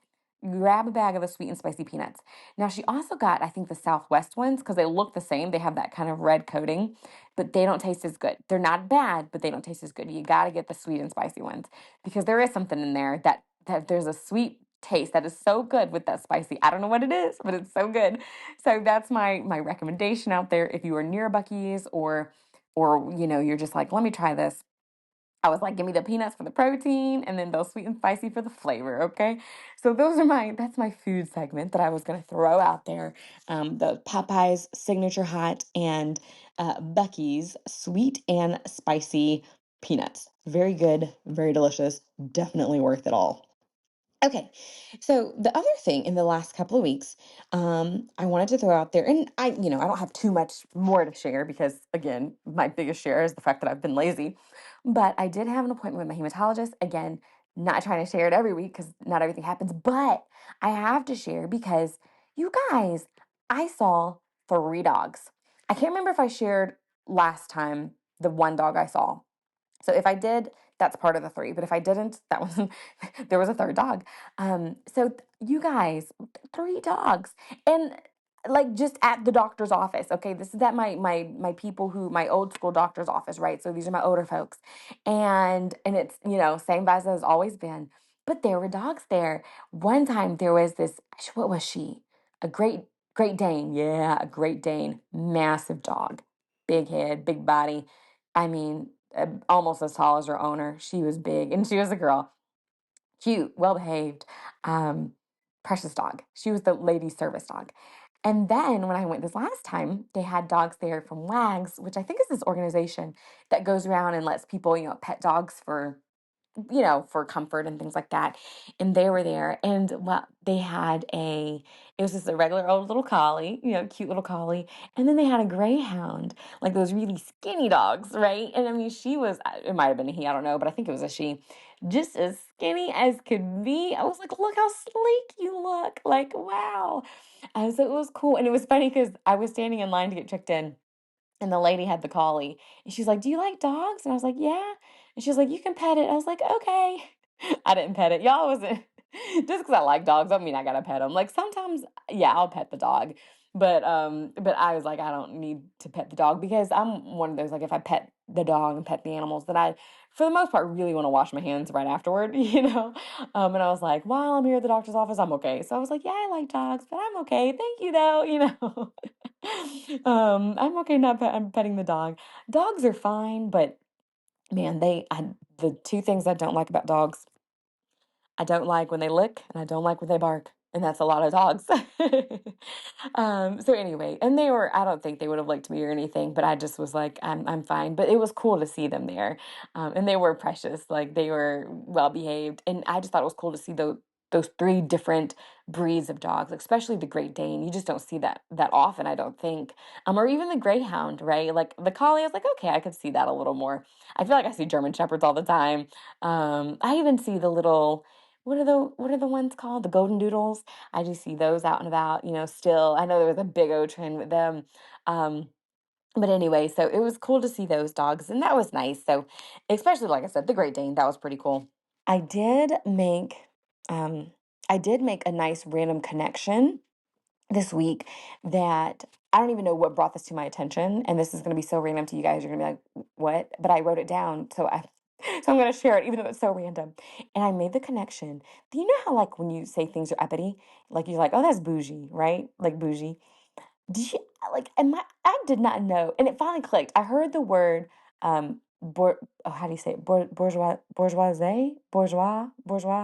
grab a bag of the sweet and spicy peanuts. Now, she also got, I think, the Southwest ones because they look the same. They have that kind of red coating, but they don't taste as good. They're not bad, but they don't taste as good. You got to get the sweet and spicy ones because there is something in there that there's a sweet taste that is so good with that spicy. I don't know what it is, but it's so good. So that's my recommendation out there. If you are near Bucky's or you're just like, let me try this. I was like, give me the peanuts for the protein and then those sweet and spicy for the flavor, okay? So that's my food segment that I was gonna throw out there. The Popeyes signature hot and Bucky's sweet and spicy peanuts. Very good, very delicious, definitely worth it all. Okay, so the other thing in the last couple of weeks, I wanted to throw out there, and I don't have too much more to share because, again, my biggest share is the fact that I've been lazy. But I did have an appointment with my hematologist. Again, not trying to share it every week because not everything happens, but I have to share because you guys, I saw 3 dogs. I can't remember if I shared last time the one dog I saw. So if I did, that's part of the three. But if I didn't, that was there was a third dog. So you guys, three dogs, and like just at the doctor's office. Okay, this is at my people who my old school doctor's office, right? So these are my older folks, and it's same vibes as always been. But there were dogs there. One time there was this. What was she? A Great Dane. Yeah, a Great Dane. Massive dog, big head, big body. I mean, almost as tall as her owner. She was big, and she was a girl. Cute, well behaved, um, precious dog. She was the lady service dog. And then when I went this last time, they had dogs there from WAGS, which I think is this organization that goes around and lets people, pet dogs for comfort and things like that. And they were there, and well, it was just a regular old little collie, cute little collie. And then they had a greyhound, like those really skinny dogs, right? And I mean, it might have been a he, I don't know, but I think it was a she, just as skinny as could be. I was like, look how sleek you look. Like, wow. And so it was cool. And it was funny because I was standing in line to get checked in. And the lady had the collie. And she's like, "Do you like dogs?" And I was like, "Yeah." And she's like, "You can pet it." I was like, "Okay." I didn't pet it. Y'all wasn't just because I like dogs, don't mean I gotta pet them. Like sometimes, yeah, I'll pet the dog. But I was like, I don't need to pet the dog because I'm one of those, like, if I pet the dog and pet the animals, then I, for the most part, really want to wash my hands right afterward, And I was like, while I'm here at the doctor's office, I'm okay. So I was like, yeah, I like dogs, but I'm okay. Thank you, though. I'm okay I'm petting the dog. Dogs are fine, but man, the two things I don't like about dogs, I don't like when they lick and I don't like when they bark. And that's a lot of dogs. So anyway, and I don't think they would have licked me or anything, but I just was like, I'm fine. But it was cool to see them there. And they were precious. Like they were well behaved. And I just thought it was cool to see those three different breeds of dogs, especially the Great Dane. You just don't see that often, I don't think. Or even the Greyhound, right? Like the collie, I was like, okay, I could see that a little more. I feel like I see German Shepherds all the time. I even see the little, what are the ones called? The golden doodles. I just see those out and about, still. I know there was a big O trend with them. Um, but anyway, so it was cool to see those dogs, and that was nice. So, especially like I said, the Great Dane, that was pretty cool. I did make um I did make a nice random connection this week that I don't even know what brought this to my attention, and this is going to be so random to you guys. You're going to be like, "What?" But I wrote it down, so I'm going to share it, even though it's so random. And I made the connection. Do you know how, like, when you say things are uppity, like you're like, "Oh, that's bougie," right? Like bougie. Did you like? I did not know, and it finally clicked. I heard the word how do you say it? Bourgeois,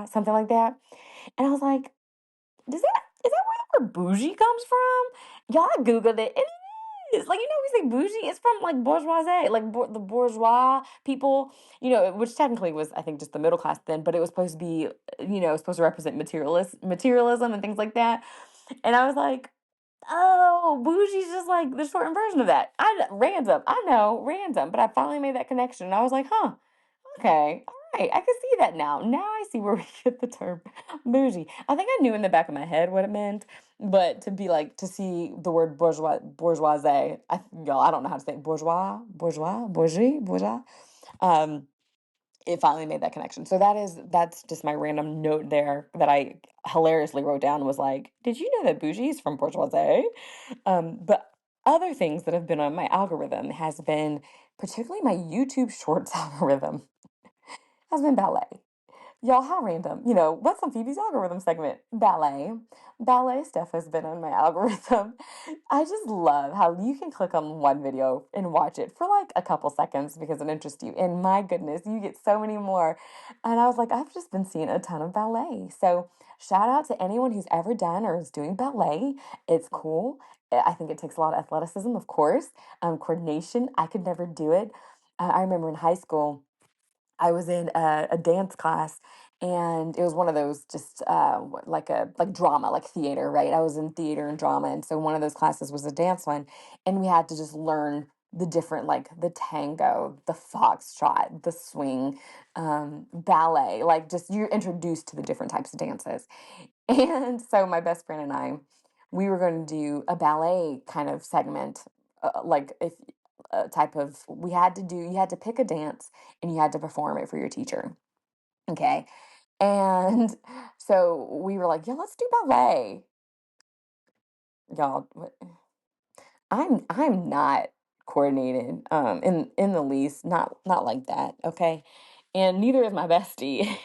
something like that. And I was like, is that where the word bougie comes from? Y'all I Googled it, and it is. Like, we say bougie, it's from like bourgeoisie, like the bourgeois people, which technically was, I think, just the middle class then, but it was supposed to be, supposed to represent materialism and things like that. And I was like, oh, bougie's just like the shortened version of that. Random. I know, random, but I finally made that connection. And I was like, huh, okay, all right, I can see that now. Now I see where we get the term bougie. I think I knew in the back of my head what it meant, but to see the word bourgeoisie, I don't know how to say it. Bourgeois. Um, it finally made that connection. So that's just my random note there that I hilariously wrote down, was like, did you know that bougie is from bourgeoisie? But other things that have been on my algorithm has been, particularly my YouTube Shorts algorithm, has been ballet. Y'all, how random. What's on Phoebe's algorithm segment? Ballet. Ballet stuff has been on my algorithm. I just love how you can click on one video and watch it for like a couple seconds because it interests you. And my goodness, you get so many more. And I was like, I've just been seeing a ton of ballet. So shout out to anyone who's ever done or is doing ballet. It's cool. I think it takes a lot of athleticism, of course. Coordination. I could never do it. I remember in high school, I was in a dance class, and it was one of those just like drama, like theater, right? I was in theater and drama, and so one of those classes was a dance one, and we had to just learn the different, like the tango, the foxtrot, the swing, ballet, like just you're introduced to the different types of dances. And so my best friend and I, we were going to do a ballet kind of segment, like if type of, you had to pick a dance and you had to perform it for your teacher. Okay. And so we were like, yeah, let's do ballet. Y'all, I'm not coordinated in the least, not like that, okay? And neither is my bestie.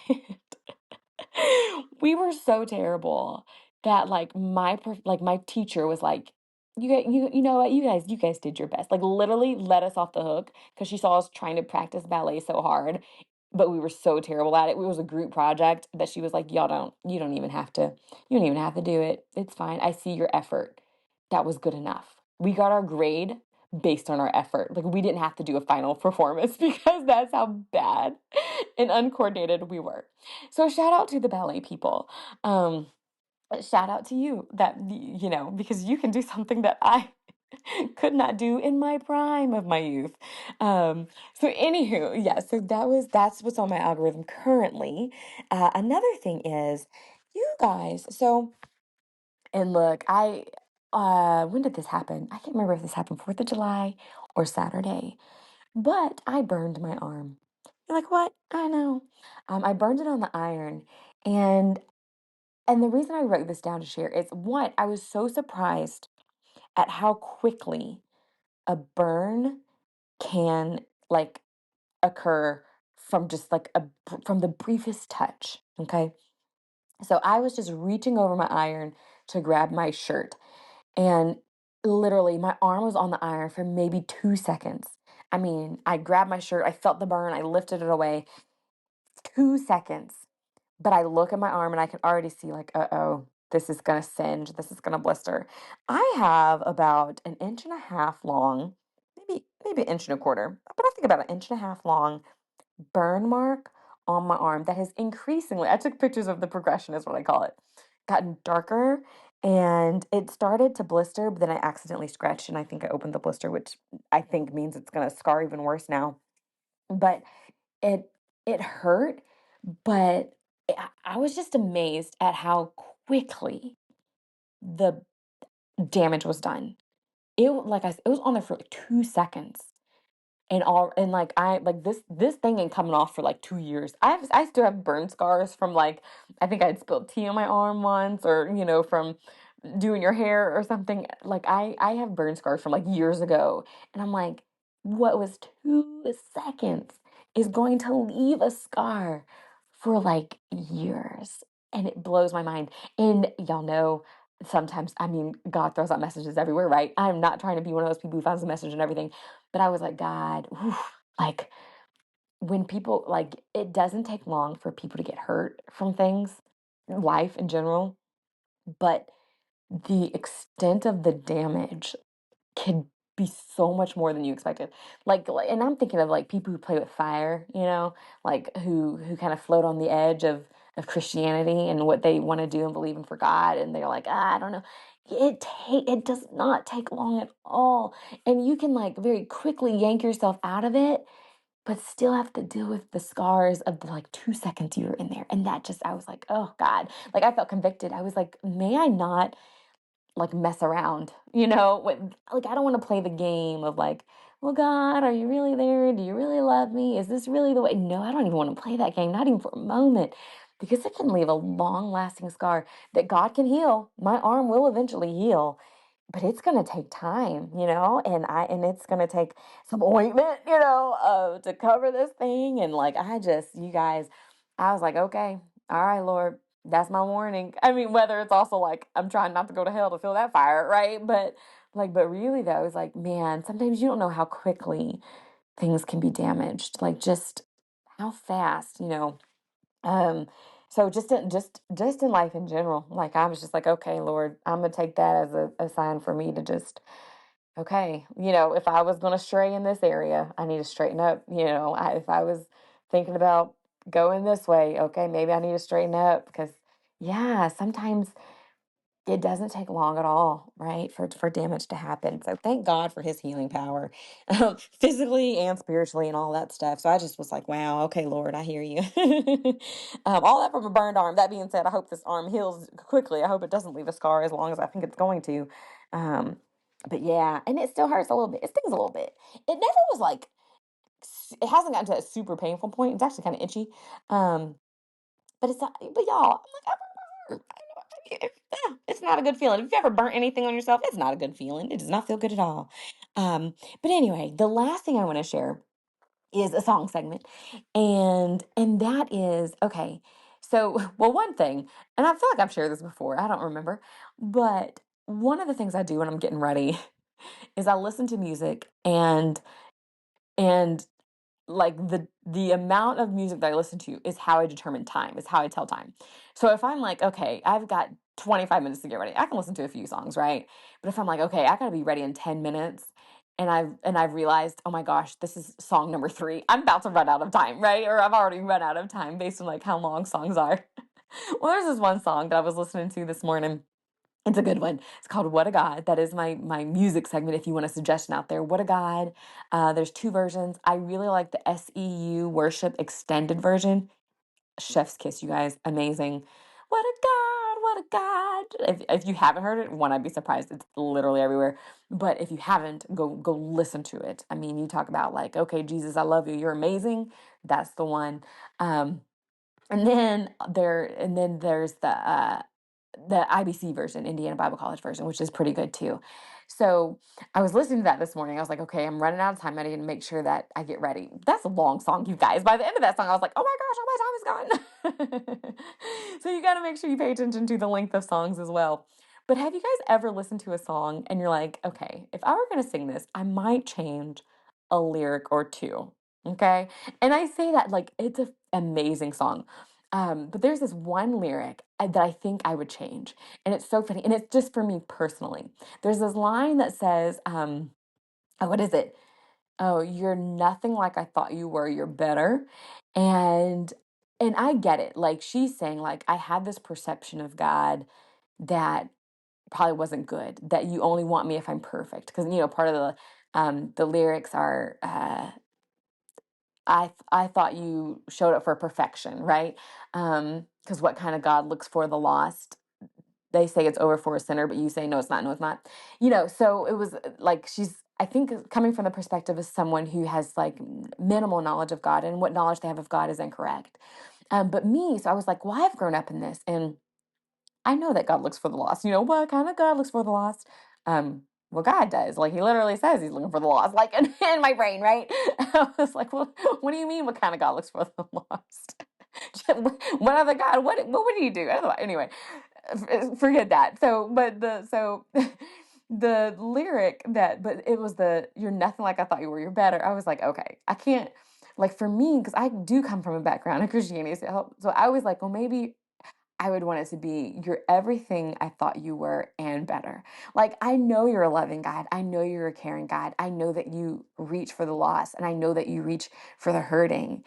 We were so terrible that like my teacher was like, you know what, you guys did your best. Like literally let us off the hook because she saw us trying to practice ballet so hard, but we were so terrible at it. It was a group project that she was like, you don't even have to do it. It's fine. I see your effort. That was good enough. We got our grade based on our effort. Like we didn't have to do a final performance because that's how bad and uncoordinated we were. So shout out to the ballet people. Um, Shout out to you because you can do something that I could not do in my prime of my youth. So anywho, yeah, so that's what's on my algorithm currently. Another thing is you guys, and look, when did this happen? I can't remember if this happened 4th of July or Saturday, but I burned my arm. You're like, what? I know. I burned it on the iron, and the reason I wrote this down to share is one, I was so surprised at how quickly a burn can like occur from just like from the briefest touch. Okay. So I was just reaching over my iron to grab my shirt, and literally my arm was on the iron for maybe 2 seconds. I mean, I grabbed my shirt, I felt the burn, I lifted it away. 2 seconds. But I look at my arm and I can already see like, uh-oh, this is gonna singe, this is gonna blister. I have about an inch and a half long, maybe an inch and a quarter, but I think about an inch and a half long burn mark on my arm that has increasingly, I took pictures of the progression, is what I call it, gotten darker. And it started to blister, but then I accidentally scratched and I think I opened the blister, which I think means it's gonna scar even worse now. But it it hurt, but I was just amazed at how quickly the damage was done. Like I said, it was on there for like 2 seconds. And like I like this thing ain't coming off for like 2 years. I still have burn scars from like I think I had spilled tea on my arm once, or from doing your hair or something. Like I have burn scars from like years ago, and I'm like, what was 2 seconds is going to leave a scar for like years, and it blows my mind. And y'all know, sometimes, I mean, God throws out messages everywhere, right? I'm not trying to be one of those people who finds a message and everything, but I was like, God, whew, like when people like it doesn't take long for people to get hurt from things, life in general, but the extent of the damage can be so much more than you expected. And I'm thinking of like people who play with fire, like who kind of float on the edge of Christianity and what they want to do and believe in for God, and they're like, I don't know. It does not take long at all, and you can like very quickly yank yourself out of it, but still have to deal with the scars of the like 2 seconds you were in there. And that just, I was like, oh God, like I felt convicted. I was like, may I not like mess around, like I don't want to play the game of like, well, God, are you really there? Do you really love me? Is this really the way? No, I don't even want to play that game, not even for a moment, because it can leave a long lasting scar that God can heal. My arm will eventually heal, but it's going to take time, and it's going to take some ointment, to cover this thing. And like, you guys, I was like, okay, all right, Lord, that's my warning. I mean, whether it's also like, I'm trying not to go to hell to feel that fire, right? But really though, it's like, man, sometimes you don't know how quickly things can be damaged, like just how fast, um, so just in life in general, like I was just like, okay, Lord, I'm gonna take that as a sign for me to just, okay, if I was gonna stray in this area, I need to straighten up. If I was thinking about going this way, okay, maybe I need to straighten up because, yeah, sometimes it doesn't take long at all, right, for damage to happen. So thank God for his healing power, physically and spiritually and all that stuff. So I just was like, wow, okay, Lord, I hear you. All that from a burned arm. That being said, I hope this arm heals quickly. I hope it doesn't leave a scar as long as I think it's going to. Um, But yeah, and it still hurts a little bit. It stings a little bit. It never was like, it hasn't gotten to a super painful point. It's actually kind of itchy. Um, but it's not, but y'all, I'm like, it's not a good feeling. If you ever burnt anything on yourself, it's not a good feeling. It does not feel good at all. But anyway, the last thing I want to share is a song segment. And that is, okay. So, well, one thing, and I feel like I've shared this before, I don't remember, but one of the things I do when I'm getting ready is I listen to music and like the amount of music that I listen to is how I determine time, is how I tell time. So if I'm like, okay, I've got 25 minutes to get ready, I can listen to a few songs, right? But if I'm like, okay, I gotta be ready in 10 minutes, and I've realized, oh my gosh, this is song number 3. I'm about to run out of time, right? Or I've already run out of time based on like how long songs are. Well, there's this one song that I was listening to this morning. It's a good one. It's called What a God. That is my music segment if you want a suggestion out there. What a God. There's 2 versions. I really like the SEU worship extended version. Chef's kiss, you guys. Amazing. What a God, what a God. If you haven't heard it, one, I'd be surprised. It's literally everywhere. But if you haven't, go listen to it. I mean, you talk about like, okay, Jesus, I love you. You're amazing. That's the one. Um, and then there's the IBC version, Indiana Bible College version, which is pretty good too. So I was listening to that this morning. I was like, okay, I'm running out of time. I need to make sure that I get ready. That's a long song, you guys. By the end of that song, I was like, oh my gosh, all my time is gone. So you got to make sure you pay attention to the length of songs as well. But have you guys ever listened to a song and you're like, okay, if I were going to sing this, I might change a lyric or two. Okay. And I say that like it's an amazing song. But there's this one lyric that I think I would change. And it's so funny. And it's just for me personally. There's this line that says, oh, what is it? Oh, you're nothing like I thought you were. You're better. And I get it. Like she's saying, like, I had this perception of God that probably wasn't good, that you only want me if I'm perfect. Because, part of the lyrics are I thought you showed up for perfection, right? Because what kind of God looks for the lost? They say it's over for a sinner, but you say no, it's not. No, it's not. So it was like I think coming from the perspective of someone who has like minimal knowledge of God, and what knowledge they have of God is incorrect. But me, so I was like, well, I've grown up in this, and I know that God looks for the lost. What kind of God looks for the lost? Well, God does. Like, he literally says he's looking for the lost, like in my brain, right? I was like, well, what do you mean? What kind of God looks for the lost? What other God? What do you do? Anyway, forget that. The lyric but it was you're nothing like I thought you were. You're better. I was like, okay, I can't, like, for me, because I do come from a background in Christianity, so I was like, well, maybe I would want it to be, you're everything I thought you were and better. Like, I know you're a loving God. I know you're a caring God. I know that you reach for the lost, and I know that you reach for the hurting,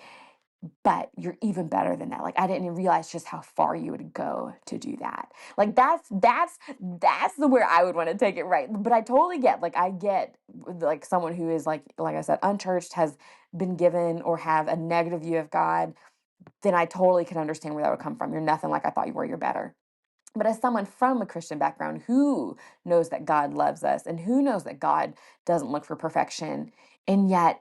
but you're even better than that. Like, I didn't realize just how far you would go to do that. Like, that's the where I would want to take it, right? But I totally get, like, I get like someone who is like I said, unchurched, has been given or have a negative view of God, then I totally can understand where that would come from. You're nothing like I thought you were. You're better. But as someone from a Christian background who knows that God loves us and who knows that God doesn't look for perfection, and yet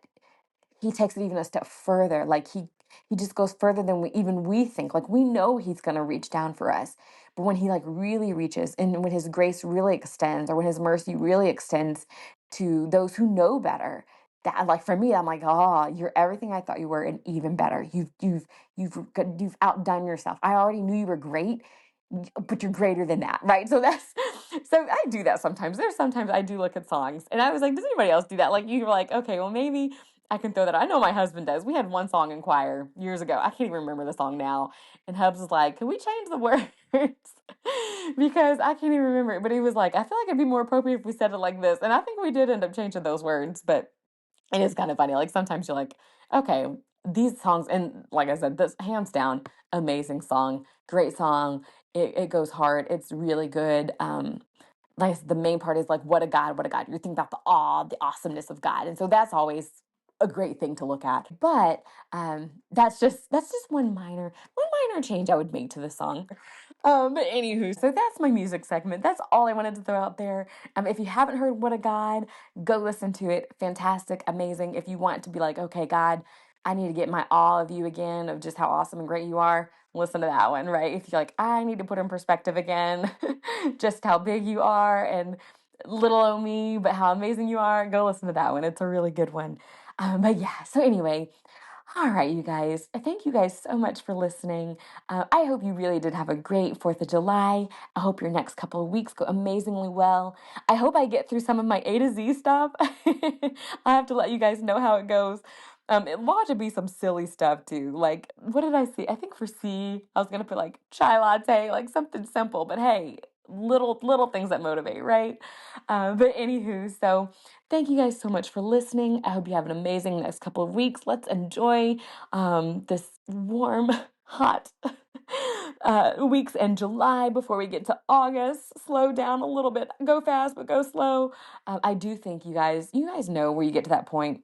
he takes it even a step further. Like, he just goes further than we think. Like, we know he's going to reach down for us, but when he like really reaches, and when his grace really extends, or when his mercy really extends to those who know better, that, like, for me, I'm like, oh, you're everything I thought you were, and even better. You've outdone yourself. I already knew you were great, but you're greater than that, right? So I do that sometimes. There's sometimes I do look at songs, and I was like, does anybody else do that? Like, you're like, okay, well, maybe I can throw that. I know my husband does. We had one song in choir years ago. I can't even remember the song now. And Hubs was like, can we change the words? Because I can't even remember it. But he was like, I feel like it'd be more appropriate if we said it like this. And I think we did end up changing those words, but it is kind of funny. Like, sometimes you're like, okay, these songs, and like I said, this hands down, amazing song, great song. It goes hard. It's really good. Like I said, the main part is like, what a God, what a God. You're thinking about the awe, the awesomeness of God. And so that's always a great thing to look at. But that's just one minor change I would make to the song. But anywho, so that's my music segment. That's all I wanted to throw out there. If you haven't heard What a God, go listen to it. Fantastic, amazing. If you want to be like, okay, God, I need to get my all of you again, of just how awesome and great you are, listen to that one, right? If you're like, I need to put in perspective again, just how big you are and little o me, but how amazing you are, go listen to that one. It's a really good one. But yeah, so anyway, all right, you guys. Thank you guys so much for listening. I hope you really did have a great 4th of July. I hope your next couple of weeks go amazingly well. I hope I get through some of my A to Z stuff. I have to let you guys know how it goes. It should be some silly stuff too. Like, what did I see? I think for C, I was gonna put like chai latte, like something simple. But hey, little things that motivate, right? But anywho, so. Thank you guys so much for listening. I hope you have an amazing next couple of weeks. Let's enjoy this warm, hot weeks in July before we get to August. Slow down a little bit. Go fast, but go slow. I do think you guys know where you get to that point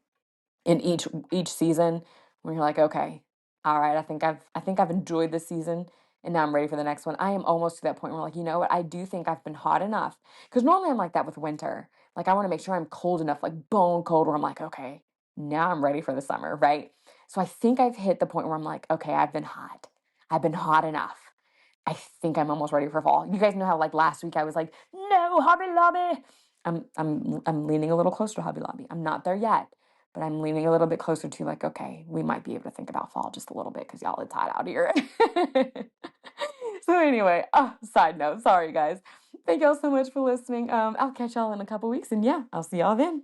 in each season where you're like, okay, all right, I think I've enjoyed this season and now I'm ready for the next one. I am almost to that point where like, you know what, I do think I've been hot enough. Because normally I'm like that with winter. Like I want to make sure I'm cold enough, like bone cold, where I'm like, okay, now I'm ready for the summer, right? So I think I've hit the point where I'm like, okay, I've been hot. I've been hot enough. I think I'm almost ready for fall. You guys know how like last week I was like, no, Hobby Lobby. I'm leaning a little closer to Hobby Lobby. I'm not there yet, but I'm leaning a little bit closer to like, okay, we might be able to think about fall just a little bit because y'all, it's hot out here. So anyway, side note, sorry guys. Thank y'all so much for listening. I'll catch y'all in a couple weeks, and yeah, I'll see y'all then.